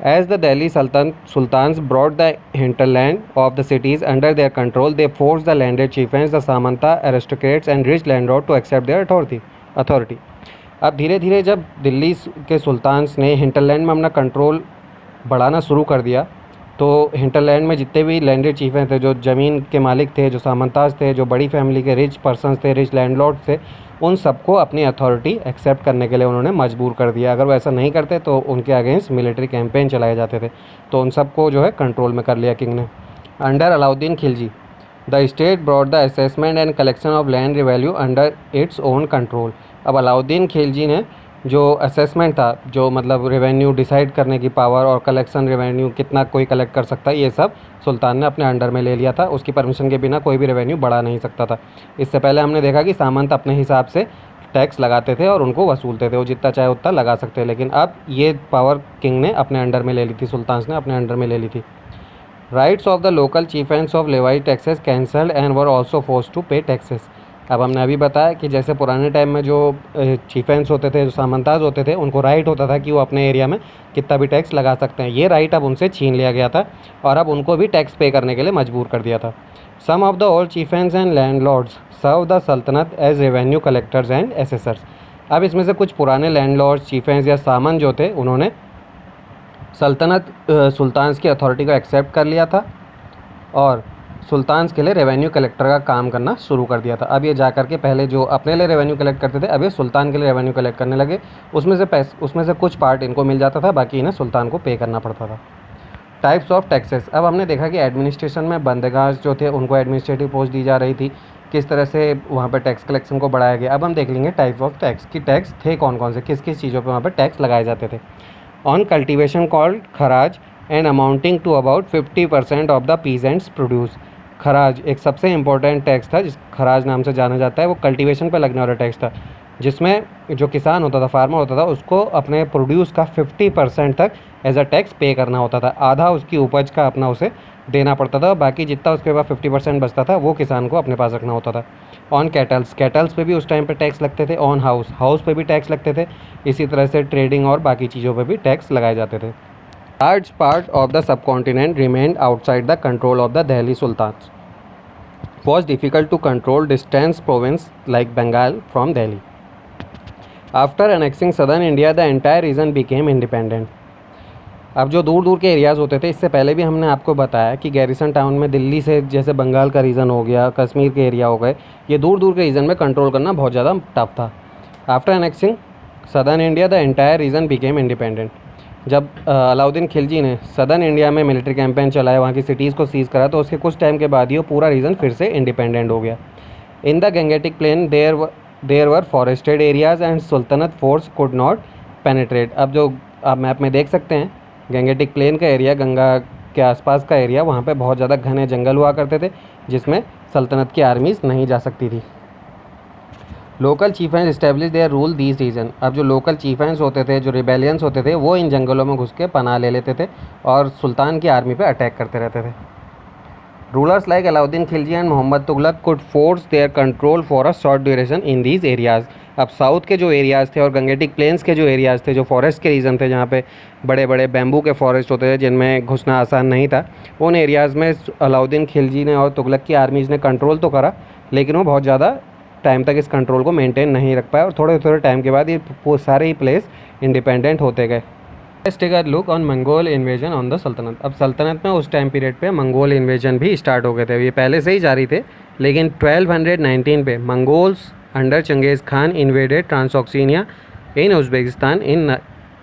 As the Delhi Sultans brought the hinterland of the cities under their control, they forced the landed chieftains, the Samanta, aristocrats and rich landlords to accept their authority. अब धीरे धीरे जब दिल्ली के सुल्तान्स ने हिंटरलैंड में अपना कंट्रोल बढ़ाना शुरू कर दिया, तो हिंटरलैंड में जितने भी लैंडेड चीफें थे, जो ज़मीन के मालिक थे, जो सामंताज थे, जो बड़ी फैमिली के रिच पर्सन्स थे, रिच लैंडलॉर्ड्स थे, उन सबको अपनी अथॉरिटी एक्सेप्ट करने के लिए उन्होंने मजबूर कर दिया। अगर वो ऐसा नहीं करते तो उनके अगेंस्ट मिलिट्री कैंपेन चलाए जाते थे। तो उन सबको जो है कंट्रोल में कर लिया किंग ने। Under Alauddin Khilji, the state brought the assessment and collection of land revalue under its own control. अब अलाउद्दीन खिलजी ने जो असेसमेंट था, जो मतलब रेवेन्यू डिसाइड करने की पावर और कलेक्शन रेवेन्यू कितना कोई कलेक्ट कर सकता है, ये सब सुल्तान ने अपने अंडर में ले लिया था। उसकी परमिशन के बिना कोई भी रेवेन्यू बढ़ा नहीं सकता था। इससे पहले हमने देखा कि सामंत अपने हिसाब से टैक्स लगाते थे और उनको वसूलते थे, वो जितना चाहे उतना लगा सकते हैं, लेकिन अब ये पावर किंग ने अपने अंडर में ले ली थी, सुल्तान ने अपने अंडर में ले ली थी। Rights of the local chieftains of levy taxes cancelled and were also forced to pay taxes. अब हमने अभी बताया कि जैसे पुराने टाइम में जो चीफेंस होते थे, जो सामंताज होते थे, उनको राइट होता था कि वो अपने एरिया में कितना भी टैक्स लगा सकते हैं। ये राइट अब उनसे छीन लिया गया था और अब उनको भी टैक्स पे करने के लिए मजबूर कर दिया था। Some of the old chieftains and landlords serve the sultanate as revenue collectors and assessors. अब इसमें से कुछ पुराने लैंडलॉर्ड्स, चीफेंस या सामन जो थे, उन्होंने सल्तनत सुल्तान की अथॉरिटी को एक्सेप्ट कर लिया था और सुल्तान के लिए रेवेन्यू कलेक्टर का काम करना शुरू कर दिया था। अब ये जा कर के पहले जो अपने लिए रेवेन्यू कलेक्ट करते थे, अब ये सुल्तान के लिए रेवेन्यू कलेक्ट करने लगे। उसमें से कुछ पार्ट इनको मिल जाता था, बाकी इन्हें सुल्तान को पे करना पड़ता था। Types of taxes. अब हमने देखा कि एडमिनिस्ट्रेशन में बंदगाज जो थे उनको एडमिनिस्ट्रेटिव पोस्ट दी जा रही थी, किस तरह से वहाँ पर टैक्स कलेक्शन को बढ़ाया गया। अब हम देख लेंगे टाइप ऑफ टैक्स कि टैक्स थे कौन कौन से, किस किस चीज़ों पे वहाँ पर टैक्स लगाए जाते थे। On cultivation called kharaj and amounting to about 50% of the peasants produce. खराज एक सबसे इम्पोर्टेंट टैक्स था, जिस खराज नाम से जाना जाता है। वो कल्टीवेशन पर लगने वाला टैक्स था, जिसमें जो किसान होता था, फार्मर होता था, उसको अपने प्रोड्यूस का 50% तक एज अ टैक्स पे करना होता था। आधा उसकी उपज का अपना उसे देना पड़ता था, बाकी जितना उसके पास 50% बचता था वो किसान को अपने पास रखना होता था। ऑन कैटल्स पे भी उस टाइम पे टैक्स लगते थे। ऑन हाउस पे भी टैक्स लगते थे। इसी तरह से ट्रेडिंग और बाकी चीज़ों पे भी टैक्स लगाए जाते थे। Large part of the subcontinent remained outside the control of the Delhi Sultan. Was difficult to control distant province like Bengal from Delhi. After annexing southern India, the entire region became independent. अब जो दूर दूर के areas होते थे, इससे पहले भी हमने आपको बताया कि गैरिसन टाउन में दिल्ली से जैसे बंगाल का रीजन हो गया, कश्मीर के एरिया हो गए, ये दूर दूर के रीजन में कंट्रोल करना बहुत ज़्यादा टफ था। After annexing southern India the entire reason became independent. जब अलाउद्दीन खिलजी ने सदर्न इंडिया में मिलिट्री कैंपेन चलाया, वहाँ की सिटीज़ को सीज़ करा, तो उसके कुछ टाइम के बाद ही वो पूरा रीजन फिर से इंडिपेंडेंट हो गया। In the Gangetic plain there were forested areas and sultanate force could not penetrate. अब जो आप मैप में देख सकते हैं, गंगेटिक प्लेन का एरिया, गंगा के आसपास का एरिया, वहाँ पे बहुत ज़्यादा घने जंगल हुआ करते थे, जिसमें सल्तनत की आर्मीज़ नहीं जा सकती थी। लोकल चीफ हैंड्स establish their rule these region. अब जो लोकल चीफ हैंड्स होते थे, जो रिबेलियंस होते थे, वो इन जंगलों में घुस के पनाह ले लेते थे और सुल्तान की आर्मी पे अटैक करते रहते थे। Rulers like Alauddin Khilji and Mohammad Tughlaq could force their control for a short duration in these areas. अब साउथ के जो एरियाज़ थे और गंगेटिक प्लेन्स के जो एरियाज़ थे, जो फॉरेस्ट के रीजन थे, जहाँ पे बड़े बड़े बैम्बू के फॉरेस्ट होते थे जिनमें घुसना आसान नहीं था, उन एरियाज़ में अलाउद्दीन खिलजी ने और तुगलक की आर्मीज़ ने कंट्रोल तो करा, लेकिन वो बहुत ज़्यादा टाइम तक इस कंट्रोल को मेंटेन नहीं रख पाया और थोड़े थोड़े टाइम के बाद ये सारे ही प्लेस इंडिपेंडेंट होते गए। Let's take a look on Mongol invasion on the sultanate. अब सल्तनत में उस टाइम पीरियड पे मंगोल इन्वेजन भी स्टार्ट हो गए थे। ये पहले से ही जारी थे, लेकिन 1219 पे Mongols under Genghis Khan invaded Transoxiana in Uzbekistan in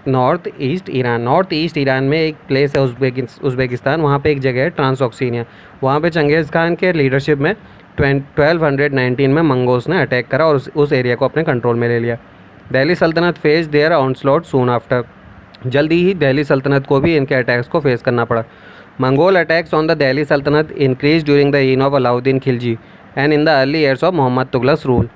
north east Iran. North east Iran में एक प्लेस है उज़्बेकिस्तान, वहाँ पे एक जगह है ट्रांसऑक्सिनिया। वहाँ पे चंगेज़ खान के लीडरशिप में 1219 में मंगोल्स ने अटैक करा और उस एरिया को अपने कंट्रोल में ले लिया। Delhi sultanate face their onslaught soon after. जल्दी ही दिल्ली सल्तनत को भी इनके अटैक्स को फेस करना पड़ा। Mongol attacks on the Delhi sultanate increase during the reign of Alauddin Khilji and in the early years of Mohammad Tughlaq rule.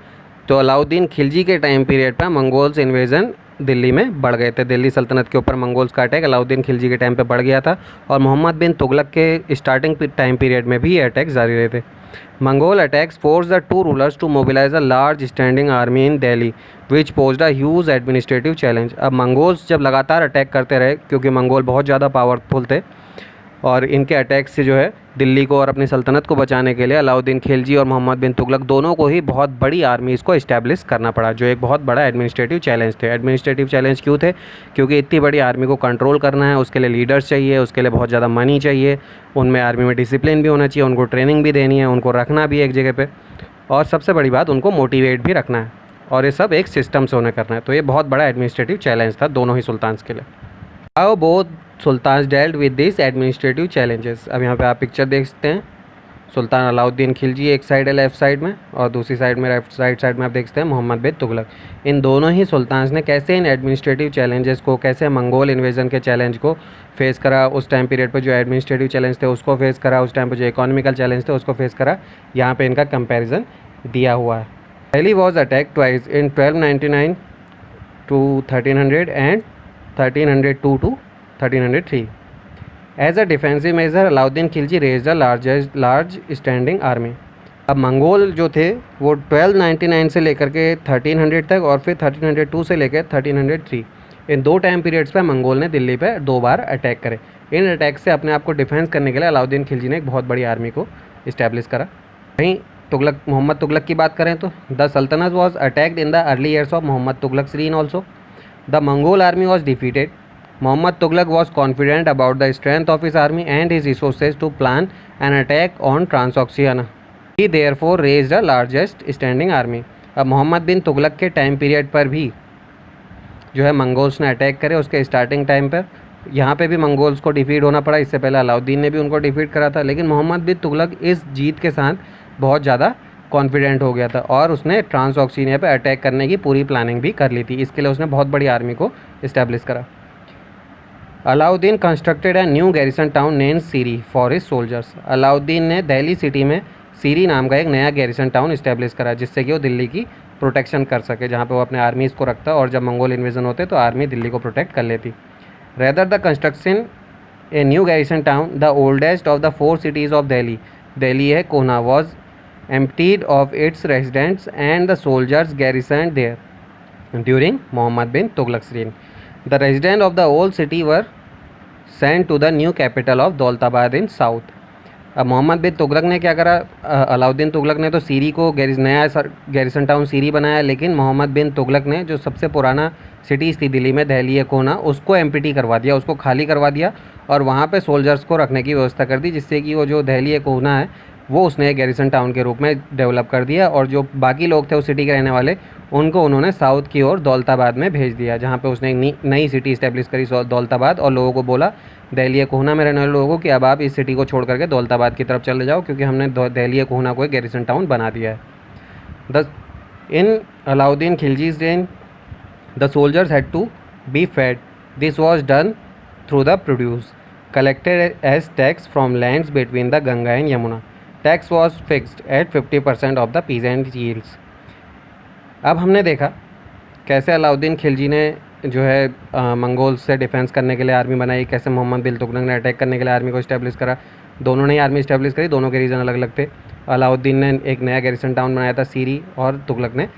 तो अलाउद्दीन खिलजी के टाइम पीरियड पर मंगोल्स इन्वेजन दिल्ली में बढ़ गए थे। दिल्ली सल्तनत के ऊपर मंगोल्स का अटैक अलाउद्दीन खिलजी के टाइम पे बढ़ गया था और मोहम्मद बिन तुगलक के स्टार्टिंग टाइम पीरियड में भी ये अटैक्स जारी रहे थे। Mongol attacks force the two rulers to mobilize a large standing army in Delhi which posed a huge administrative challenge. अब मंगोल्स जब लगातार अटैक करते रहे, क्योंकि मंगोल बहुत ज़्यादा पावरफुल थे, और इनके अटैक से जो है दिल्ली को और अपनी सल्तनत को बचाने के लिए अलाउद्दीन खिलजी और मोहम्मद बिन तुगलक दोनों को ही बहुत बड़ी आर्मीज़ को इस्टेब्लिश करना पड़ा, जो एक बहुत बड़ा एडमिनिस्ट्रेटिव चैलेंज थे। एडमिनिस्ट्रेटिव चैलेंज क्यों थे? क्योंकि इतनी बड़ी आर्मी को कंट्रोल करना है, उसके लिए लीडर्स चाहिए, उसके लिए बहुत ज़्यादा मनी चाहिए, उनमें आर्मी में डिसिप्लिन भी होना चाहिए, उनको ट्रेनिंग भी देनी है, उनको रखना भी एक जगह पर, और सबसे बड़ी बात उनको मोटिवेट भी रखना है, और ये सब एक सिस्टम से उन्हें करना है। तो ये बहुत बड़ा एडमिनिस्ट्रेटिव चैलेंज था दोनों ही सुल्तान्स के लिए। How both sultans dealt with this administrative challenges. अब यहाँ पे आप पिक्चर देख सकते हैं, सुल्तान अलाउद्दीन खिलजी एक साइड है लेफ़्ट साइड में, और दूसरी साइड में राइट साइड में आप देख सकते हैं मोहम्मद बिन तुगलक। इन दोनों ही सुल्तान्स ने कैसे इन एडमिनिस्ट्रेटिव चैलेंजेस को, कैसे मंगोल इन्वेजन के चैलेंज को फेस करा, उस टाइम पीरियड पर जो एडमिनिस्ट्रेटिव चैलेंज थे उसको फेस करा, उस टाइम पर जो इकोनॉमिकल चैलेंज थे उसको फेस करा, यहाँ पर इनका कंपेरिजन दिया हुआ है। Delhi was attack twice in 1299 to 1300 and 1302 to 1303. As a defensive measure, Alauddin Khilji raised the large standing army. अब मंगोल जो थे वो 1299 से लेकर के 1300 तक और फिर 1302 से लेकर 1303, इन दो टाइम पीरियड्स पे मंगोल ने दिल्ली पे 2 बार अटैक करे। इन अटैक से अपने आप को डिफेंस करने के लिए अलाउद्दीन खिलजी ने एक बहुत बड़ी आर्मी को इस्टेब्लिश करा। वहीं मोहम्मद तुगलक की बात करें तो the sultanate was attacked in the early years of Mohammad Tughlaq reign also. The Mongol army was defeated. Muhammad Tughlaq was confident about the strength of his army and his resources to plan an attack on Transoxiana. He therefore raised the largest standing army. अब मोहम्मद बिन तुगलक के time period पर भी जो है Mongols ने attack करे, उसके starting time पर यहाँ पे भी मंगोल्स को डिफीट होना पड़ा। इससे पहले अलाउद्दीन ने भी उनको डिफीट करा था, लेकिन मोहम्मद बिन तुगलक इस जीत के साथ बहुत ज़्यादा कॉन्फिडेंट हो गया था और उसने ट्रांसऑक्सीनिया पे अटैक करने की पूरी प्लानिंग भी कर ली थी। इसके लिए उसने बहुत बड़ी आर्मी को इस्टेब्लिश करा। Alauddin constructed a new garrison town name Siri for his soldiers. Alauddin ने दिल्ली सिटी में सीरी नाम का एक नया गैरिसन टाउन इस्टेब्लिश करा जिससे कि वो दिल्ली की प्रोटेक्शन कर सके, जहाँ पे वो अपने आर्मीज़ को रखता और जब मंगोल इन्वेजन होते तो आर्मी दिल्ली को प्रोटेक्ट कर लेती। Rather the construction A new garrison town, the oldest of the 4 cities of Delhi है कोना, was emptied of its residents and the soldiers garrisoned there during Muhammad bin Tughlaq's reign. The residents of the old city were sent to the new capital of Daulatabad in south. अब मोहम्मद बिन तुगलक ने क्या करा, अलाउद्दीन तुगलक ने तो सीरी को नया गैरिसन टाउन सीरी बनाया, लेकिन मोहम्मद बिन तुगलक ने जो सबसे पुराना सिटीज़ थी दिल्ली में, दहली कोना, उसको एम्प्टी करवा दिया, उसको खाली करवा दिया और वहाँ पे सोल्जर्स को रखने की व्यवस्था कर दी, जिससे कि वो जो दहली कोना है वो उसने गैरिसन टाउन के रूप में डेवलप कर दिया और जो बाकी लोग थे उस सिटी के रहने वाले उनको उन्होंने साउथ की ओर दौलताबाद में भेज दिया, जहाँ पे उसने एक नई सिटी इस्टेब्लिश करी दौलताबाद, और लोगों को बोला दहली कोहना में रहने वाले लोगों को कि अब आप इस सिटी को छोड़ करके दौलताबाद की तरफ चले जाओ क्योंकि हमने दहली कोहना को एक गैरिसन टाउन बना दिया है। In Alauddin Khilji's reign the soldiers had to be fed. This was done through the produce collected as tax from lands between the Ganga and Yamuna. Tax was fixed at 50% of the peasant yields. अब हमने देखा कैसे अलाउद्दीन खिलजी ने जो है मंगोल से defence करने के लिए आर्मी बनाई, कैसे मोहम्मद बिन तुगलक ने अटैक करने के लिए आर्मी को इस्टेब्लिश करा। दोनों ने आर्मी इस्टेब्लिश करी, दोनों के रीज़न अलग अलग थे। अलाउद्दीन ने एक नया गैरिसन टाउन बनाया था सीरी, और तुगलक ने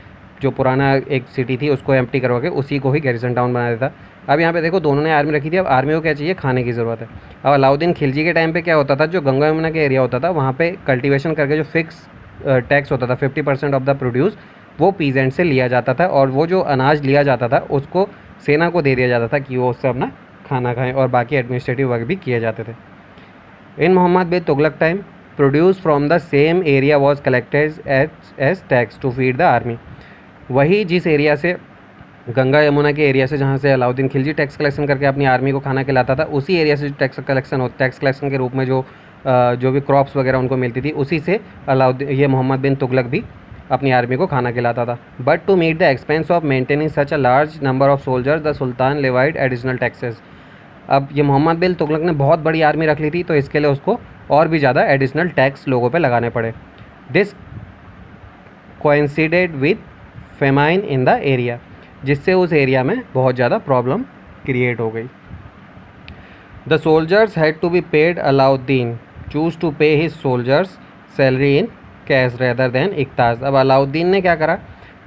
जो पुराना एक सिटी थी उसको एम्प्टी करवा के उसी को ही गैरिसन टाउन बनाया था। अब यहाँ पे देखो दोनों ने आर्मी रखी थी, अब आर्मी को क्या चाहिए, खाने की ज़रूरत है। अब अलाउद्दीन खिलजी के टाइम पे क्या होता था, जो गंगा यमुना के एरिया होता था वहाँ पे कल्टीवेशन करके जो फिक्स टैक्स होता था 50% ऑफ द प्रोड्यूस वो पीजेंट से लिया जाता था, और वो जो अनाज लिया जाता था उसको सेना को दे दिया जाता था कि वो उससे अपना खाना खाएं, और बाकी एडमिनिस्ट्रेटिव वर्क भी किए जाते थे। In Muhammad bin Tughlaq time produce from the same area was collected as tax to feed the army. वही जिस एरिया से गंगा यमुना के एरिया से जहाँ से अलाउद्दीन खिलजी टैक्स कलेक्शन करके अपनी आर्मी को खाना खिलाता था, उसी एरिया से टैक्स कलेक्शन के रूप में जो भी क्रॉप्स वगैरह उनको मिलती थी, उसी से ये मोहम्मद बिन तुगलक भी अपनी आर्मी को खाना खिलाता था। But to meet the expense of maintaining such a large number of soldiers the sultan levied additional taxes. अब ये मोहम्मद बिन तुगलक ने बहुत बड़ी आर्मी रख ली थी, तो इसके लिए उसको और भी ज़्यादा एडिशनल टैक्स लोगों पे लगाने पड़े। This coincided with famine in the area, जिससे उस एरिया में बहुत ज़्यादा प्रॉब्लम क्रिएट हो गई। The soldiers had to be paid. Alauddin chose to pay his soldiers salary in cash rather than iqtas. अब अलाउद्दीन ने क्या करा,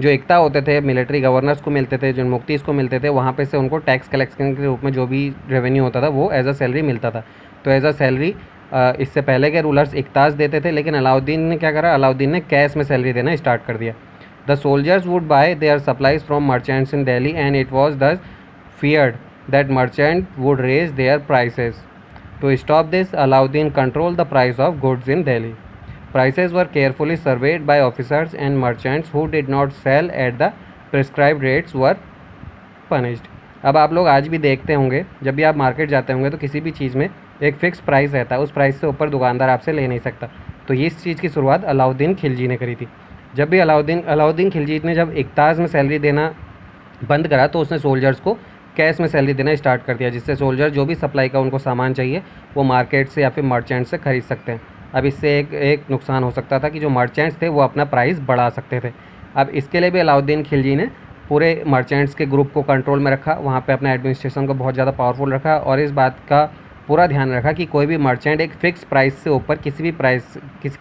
जो इक्ता होते थे मिलिट्री गवर्नर्स को मिलते थे, जो मुक्तीस को मिलते थे, वहाँ पे से उनको टैक्स कलेक्शन के रूप में जो भी रेवेन्यू होता था वो एज अ सैलरी मिलता था। तो एज अ सैलरी इससे पहले के रूलर्स इक्ताज देते थे, लेकिन अलाउद्दीन ने क्या करा, अलाउद्दीन ने कैश में सैलरी देना स्टार्ट कर दिया। The soldiers would buy there supplies from merchants in Delhi and it was दस feared that merchant would raise their prices. To stop this, Alauddin controlled the price of goods in Delhi. Prices were carefully surveyed by officers and merchants who did not sell at the prescribed rates were punished. अब आप लोग आज भी देखते होंगे, जब भी आप मार्केट जाते होंगे तो किसी भी चीज़ में एक फ़िक्स प्राइस रहता है, उस प्राइस से ऊपर दुकानदार आपसे ले नहीं सकता। तो ये इस चीज़ की शुरुआत अलाउद्दीन खिलजी ने करी थी। जब भी अलाउद्दीन खिलजी ने जब इक्ताज में सैलरी देना बंद करा तो उसने सोल्जर्स को कैश में सैलरी देना स्टार्ट कर दिया, जिससे सोल्जर जो भी सप्लाई का उनको सामान चाहिए वो मार्केट से या फिर मर्चेंट से खरीद सकते हैं। अब इससे एक नुकसान हो सकता था कि जो मर्चेंट्स थे वो अपना प्राइस बढ़ा सकते थे। अब इसके लिए भी अलाउद्दीन खिलजी ने पूरे मर्चेंट्स के ग्रुप को कंट्रोल में रखा, वहाँ पे अपना एडमिनिस्ट्रेशन को बहुत ज़्यादा पावरफुल रखा, और इस बात का पूरा ध्यान रखा कि कोई भी मर्चेंट एक फ़िक्स प्राइस से ऊपर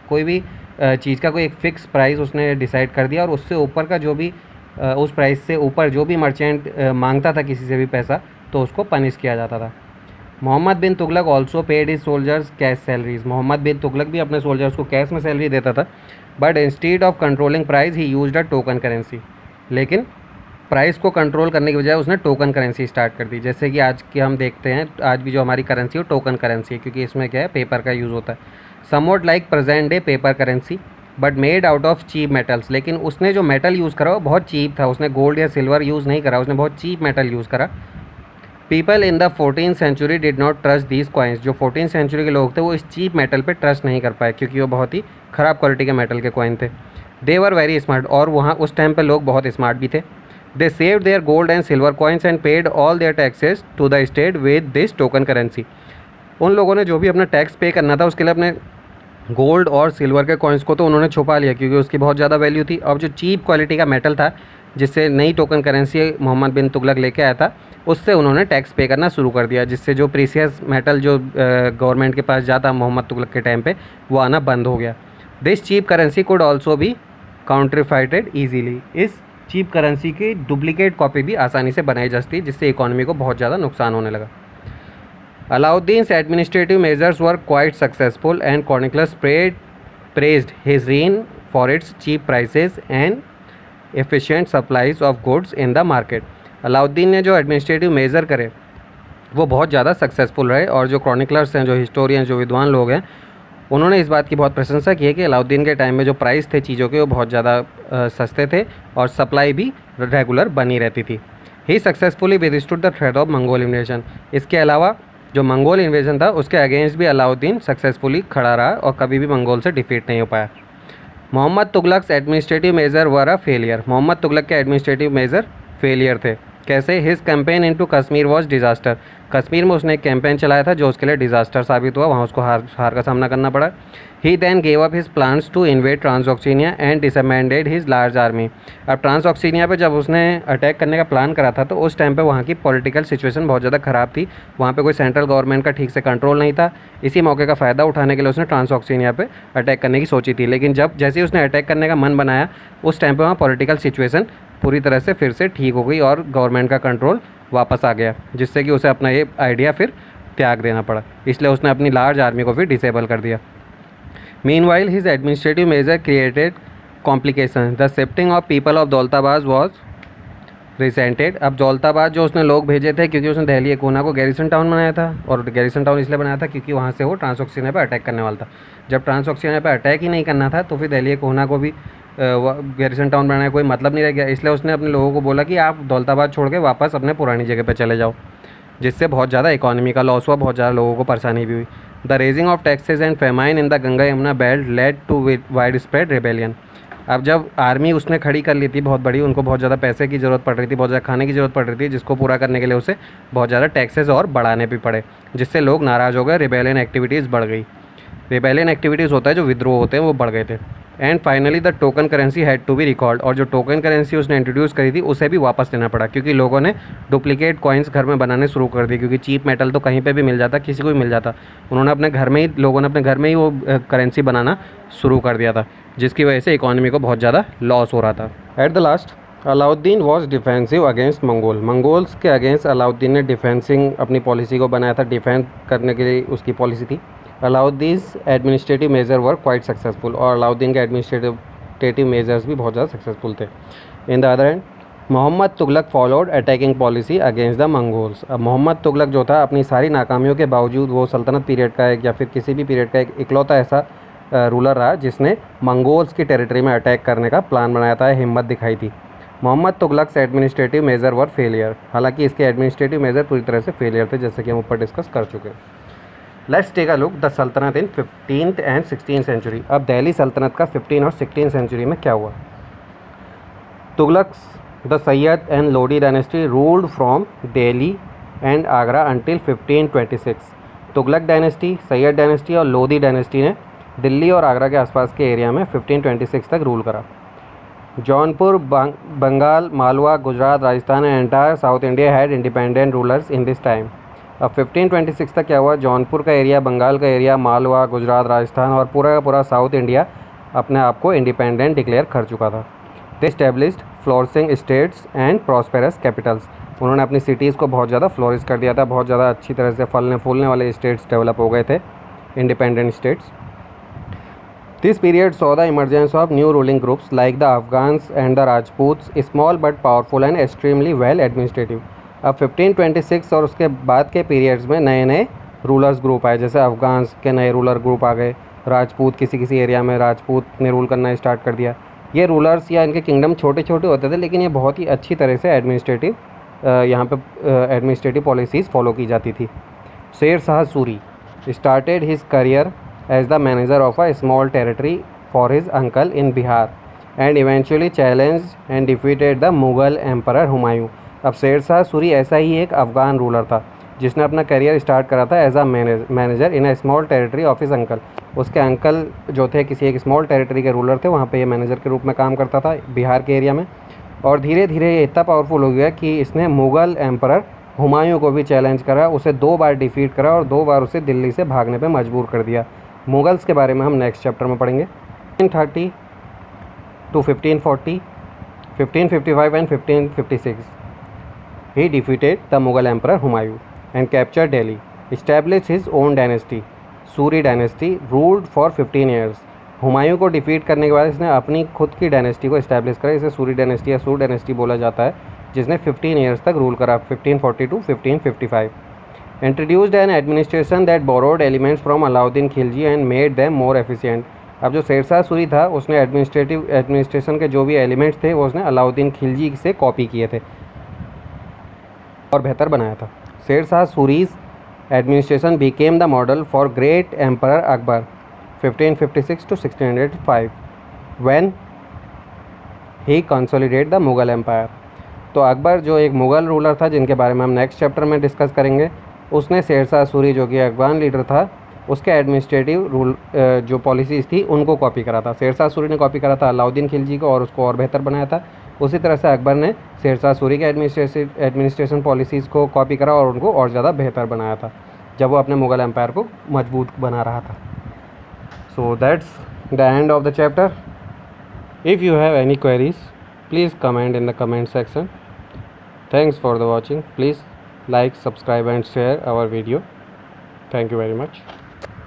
कोई भी चीज़ का कोई एक फ़िक्स प्राइस उसने डिसाइड कर दिया, और उससे ऊपर का जो भी उस प्राइस से ऊपर जो भी मर्चेंट मांगता था किसी से भी पैसा, तो उसको पनिश किया जाता था। Muhammad bin Tughlaq also paid his soldiers cash salaries. Muhammad bin Tughlaq भी अपने सोल्जर्स को कैश में सैलरी देता था, but instead of controlling price he used a token currency. लेकिन प्राइस को कंट्रोल करने की बजाय उसने टोकन करेंसी स्टार्ट कर दी। जैसे कि आज की हम देखते हैं, आज भी जो हमारी करेंसी है वो टोकन करेंसी है, क्योंकि इसमें क्या है, पेपर का यूज़ होता है। Something like present day paper currency but made out of cheap metals. लेकिन उसने जो मेटल यूज़ करा वो बहुत चीप था, उसने गोल्ड या सिल्वर यूज़ नहीं करा, उसने बहुत चीप मेटल यूज़ करा। People in the 14th century did not trust these coins. जो 14th century के लोग थे वो इस चीप मेटल पे ट्रस्ट नहीं कर पाए, क्योंकि वो बहुत ही ख़राब क्वालिटी के मेटल के कॉइन थे। दे वर वेरी स्मार्ट, और वहाँ उस टाइम पे लोग बहुत स्मार्ट भी थे। They saved their gold and silver coins and paid all their taxes to the state with this token currency. उन लोगों ने जो भी अपना टैक्स पे करना था उसके लिए अपने गोल्ड और सिल्वर के कॉइन्स को तो उन्होंने छुपा लिया क्योंकि उसकी बहुत ज़्यादा वैल्यू थी। अब जो चीप क्वालिटी का मेटल था जिससे नई टोकन करेंसी मोहम्मद बिन तुगलक लेके आया था, उससे उन्होंने टैक्स पे करना शुरू कर दिया, जिससे जो प्रीसियस मेटल जो गवर्नमेंट के पास जाता मोहम्मद तुगलक के टाइम पे वो आना बंद हो गया। This cheap currency could also भी काउंटरफाइटेड ईजीली। इस चीप करेंसी की डुप्लीकेट कॉपी भी आसानी से बनाई जा सकती है, जिससे इकोनॉमी को बहुत ज़्यादा नुकसान होने लगा। Alauddin's administrative measures were quite successful and chroniclers praised his reign for its cheap prices and efficient supplies of goods in the market. Alauddin ने जो एडमिनिस्ट्रेटिव मेज़र करे वो बहुत ज़्यादा सक्सेसफुल रहे, और जो क्रॉनिकलर्स हैं, जो हिस्टोरियन, जो विद्वान लोग हैं, उन्होंने इस बात की बहुत प्रशंसा की है कि अलाउद्दीन के टाइम में जो प्राइस थे चीज़ों के वो बहुत ज़्यादा सस्ते थे और सप्लाई भी रेगुलर बनी रहती थी। He successfully withstood the threat of Mongol invasion. इसके अलावा जो मंगोल इन्वेजन था उसके अगेंस्ट भी अलाउद्दीन सक्सेसफुली खड़ा रहा और कभी भी मंगोल से डिफीट नहीं हो पाया। Mohammad Tughlaq's administrative major were a failure. Mohammad Tughlaq के एडमिनिस्ट्रेटिव मेजर फेलियर थे। कैसे? His campaign into Kashmir was disaster. Kashmir में उसने एक कैंपेन चलाया था जो उसके लिए डिज़ास्टर साबित हुआ, वहाँ उसको हार का सामना करना पड़ा। He then gave up his plans to invade Transoxiana and disbanded his large army. अब ट्रांसऑक्सीनिया पे जब उसने अटैक करने का प्लान करा था तो उस टाइम पे वहाँ की पॉलिटिकल सिचुएशन बहुत ज़्यादा ख़राब थी, वहाँ पे कोई सेंट्रल गवर्नमेंट का ठीक से कंट्रोल नहीं था। इसी मौके का फ़ायदा उठाने के लिए उसने ट्रांसऑक्सीनिया पे अटैक करने की सोची थी, लेकिन जैसे ही उसने अटैक करने का मन बनाया उस टाइम पर वहाँ पॉलिटिकल सिचुएशन पूरी तरह से फिर से ठीक हो गई और गवर्नमेंट का कंट्रोल वापस आ गया, जिससे कि उसे अपना ये आइडिया फिर त्याग देना पड़ा। इसलिए उसने अपनी लार्ज आर्मी को फिर डिसेबल कर दिया। Meanwhile his administrative measure created complication. The shifting of people of Daulatabad was resented. अब दौलताबाद जो उसने लोग भेजे थे, क्योंकि उसने दिल्ली कोना को गैरिसन टाउन बनाया था, और गैरिसन टाउन इसलिए बनाया था क्योंकि वहाँ से वो ट्रांसऑक्सीनिया पर अटैक करने वाला था। जब ट्रांसऑक्सीनिया पर अटैक ही नहीं करना था तो फिर दिल्ली कोना को भी गैरिसन टाउन बनाने का कोई मतलब नहीं रह गया। इसलिए उसने अपने लोगों को बोला कि आप दौलताबाद छोड़ के वापस अपने पुरानी जगह पे चले जाओ, जिससे बहुत ज़्यादा इकोनॉमी का लॉस हुआ, बहुत ज़्यादा लोगों को परेशानी भी हुई। The raising of taxes and famine in the Ganga Yamuna belt led to widespread rebellion. अब जब आर्मी उसने खड़ी कर ली थी बहुत बड़ी, उनको बहुत ज़्यादा पैसे की ज़रूरत पड़ रही थी, बहुत ज़्यादा खाने की ज़रूरत पड़ रही थी, जिसको पूरा करने के लिए उसे बहुत ज़्यादा टैक्सेस और बढ़ाने भी पड़े, जिससे लोग नाराज़ हो गए, रिबेलियन एक्टिविटीज़ बढ़ गई। रिबेलियन एक्टिविटीज़ होता है जो विद्रोह होते हैं वो बढ़ गए थे। And finally the token currency had to be recalled. और जो टोकन करेंसी उसने इंट्रोड्यूस करी थी उसे भी वापस लेना पड़ा, क्योंकि लोगों ने डुप्लीकेट कॉइन्स घर में बनाने शुरू कर दिए, क्योंकि चीप मेटल तो कहीं पे भी मिल जाता, किसी को भी मिल जाता। उन्होंने अपने घर में ही, लोगों ने अपने घर में ही वो करेंसी बनाना शुरू कर दिया था, जिसकी वजह से इकोनॉमी को बहुत ज़्यादा लॉस हो रहा था। Eight the last Alauddin was defensive against Mongol. Mongols के अगेंस्ट अलाउद्दीन ने डिफेंसिंग अपनी पॉलिसी को बनाया था, डिफेंस करने के लिए उसकी पॉलिसी थी। Alauddin's administrative major were quite successful. और अलाउद्दीन के एडमिनिस्ट्रेटिव मेजर्स भी बहुत ज़्यादा सक्सेसफुल थे। In the other end Mohammad Tughlaq followed attacking policy against the Mongols. अब मोहम्मद तुगलक जो था अपनी सारी नाकामियों के बावजूद वो सल्तनत पीरियड का एक या फिर किसी भी पीरियड का एक इकलौता ऐसा रूलर रहा जिसने मंगोल्स की टेरिटरी में अटैक करने का प्लान बनाया था, हिम्मत दिखाई थी। मोहम्मद तुगलक्स एडमिनिस्ट्रेटिव मेजर वर फेलियर। हालांकि इसके एडमिनिस्ट्रेटिव मेजर पूरी तरह से फेलियर थे, जैसे कि हम ऊपर डिस्कस कर चुके हैं। Let's take a look the सल्तनत in 15th and 16th century. अब दिल्ली सल्तनत का 15 और 16th सेंचुरी में क्या हुआ? Tughlaqs the Syed and Lodi dynasty ruled from Delhi and Agra until 1526। Tughlaq dynasty, Syed dynasty और लोधी डायनेस्टी ने दिल्ली और आगरा के आसपास के एरिया में 1526 तक रूल करा। Jaunpur, Bengal, Malwa, Gujarat, Rajasthan and entire south India had independent rulers in this time. अब 1526 तक क्या हुआ? जौनपुर का एरिया, बंगाल का एरिया, मालवा, गुजरात, राजस्थान और पूरा का पूरा साउथ इंडिया अपने आप को इंडिपेंडेंट डिक्लेयर कर चुका था। They established flourishing states and prosperous capitals. उन्होंने अपनी सिटीज़ को बहुत ज़्यादा फ्लोरिश कर दिया था, बहुत ज़्यादा अच्छी तरह से फलने फूलने वाले स्टेट्स डेवलप हो गए थे, independent states. This period saw the emergence of new ruling groups like the Afghans and the Rajputs, small but powerful and extremely well administrative. अब 1526 और उसके बाद के पीरियड्स में नए नए रूलर्स ग्रुप आए, जैसे अफगान्स के नए रूलर ग्रुप आ गए, राजपूत किसी किसी एरिया में राजपूत ने रूल करना स्टार्ट कर दिया। ये रूलर्स या इनके किंगडम छोटे छोटे होते थे, लेकिन ये बहुत ही अच्छी तरह से यहाँ पे एडमिनिस्ट्रेटिव पॉलिसीज़ फॉलो की जाती थी। Sher Shah Suri started his career as the manager of a small territory for his uncle in Bihar. And eventually challenge and defeated the Mughal emperor Humayun. अब शेर शाह सूरी ऐसा ही एक अफ़गान रूलर था जिसने अपना करियर स्टार्ट करा था as a manager in a small territory of his uncle. उसके uncle जो थे किसी एक स्मॉल टेरिटरी के रूलर थे, वहाँ पे ये मैनेजर के रूप में काम करता था बिहार के एरिया में। और धीरे धीरे ये इतना पावरफुल हो गया कि इसने मुग़ल एम्परर हुमायूं को भी चैलेंज करा, उसे 2 बार डिफीट करा और 2 बार उसे दिल्ली से भागने पे मजबूर कर दिया। मुग़ल्स के बारे में हम नेक्स्ट चैप्टर में पढ़ेंगे। 1530 to 1540, 1555 and 1556 he defeated the Mughal Emperor Humayun and captured Delhi, established his own dynasty, Suri dynasty, ruled for 15 years। Humayun को डिफीट करने के बाद इसने अपनी खुद की डायनेस्टी को इस्टेब्लिश करा। इसे सूरी डायनेस्टी या सूर डायनेस्टी बोला जाता है, जिसने 15 years तक रूल करा, 1540 to 1555। Introduced an administration that borrowed elements from Alauddin Khilji and made them more efficient. अब जो शेर शाह सूरी था उसने एडमिनिस्ट्रेशन के जो भी एलिमेंट्स थे वो उसने अलाउद्दीन खिलजी से कॉपी किए थे और बेहतर बनाया था। Sher Shah Suri's administration became the model for great emperor Akbar 1556 to 1605 when he consolidate the Mughal empire. तो अकबर जो एक मुग़ल रूलर था जिनके बारे में हम नेक्स्ट चैप्टर में डिस्कस करेंगे, उसने शेर शाह सूरी जो कि अफगान लीडर था उसके एडमिनिस्ट्रेटिव रूल जो पॉलिसीज़ थी उनको कॉपी करा था। शेर शाह सूरी ने कॉपी करा था अलाउद्दीन खिलजी को और उसको और बेहतर बनाया था। उसी तरह से अकबर ने शेर शाह सूरी के एडमिनिस्ट्रेशन पॉलिसीज़ को कॉपी करा और उनको और ज़्यादा बेहतर बनाया था जब वो अपने मुग़ल एम्पायर को मजबूत बना रहा था। So that's the end of the chapter. If you have any queries please comment in the comment section. Thanks for the watching. Please like, subscribe and share our video. Thank you very much.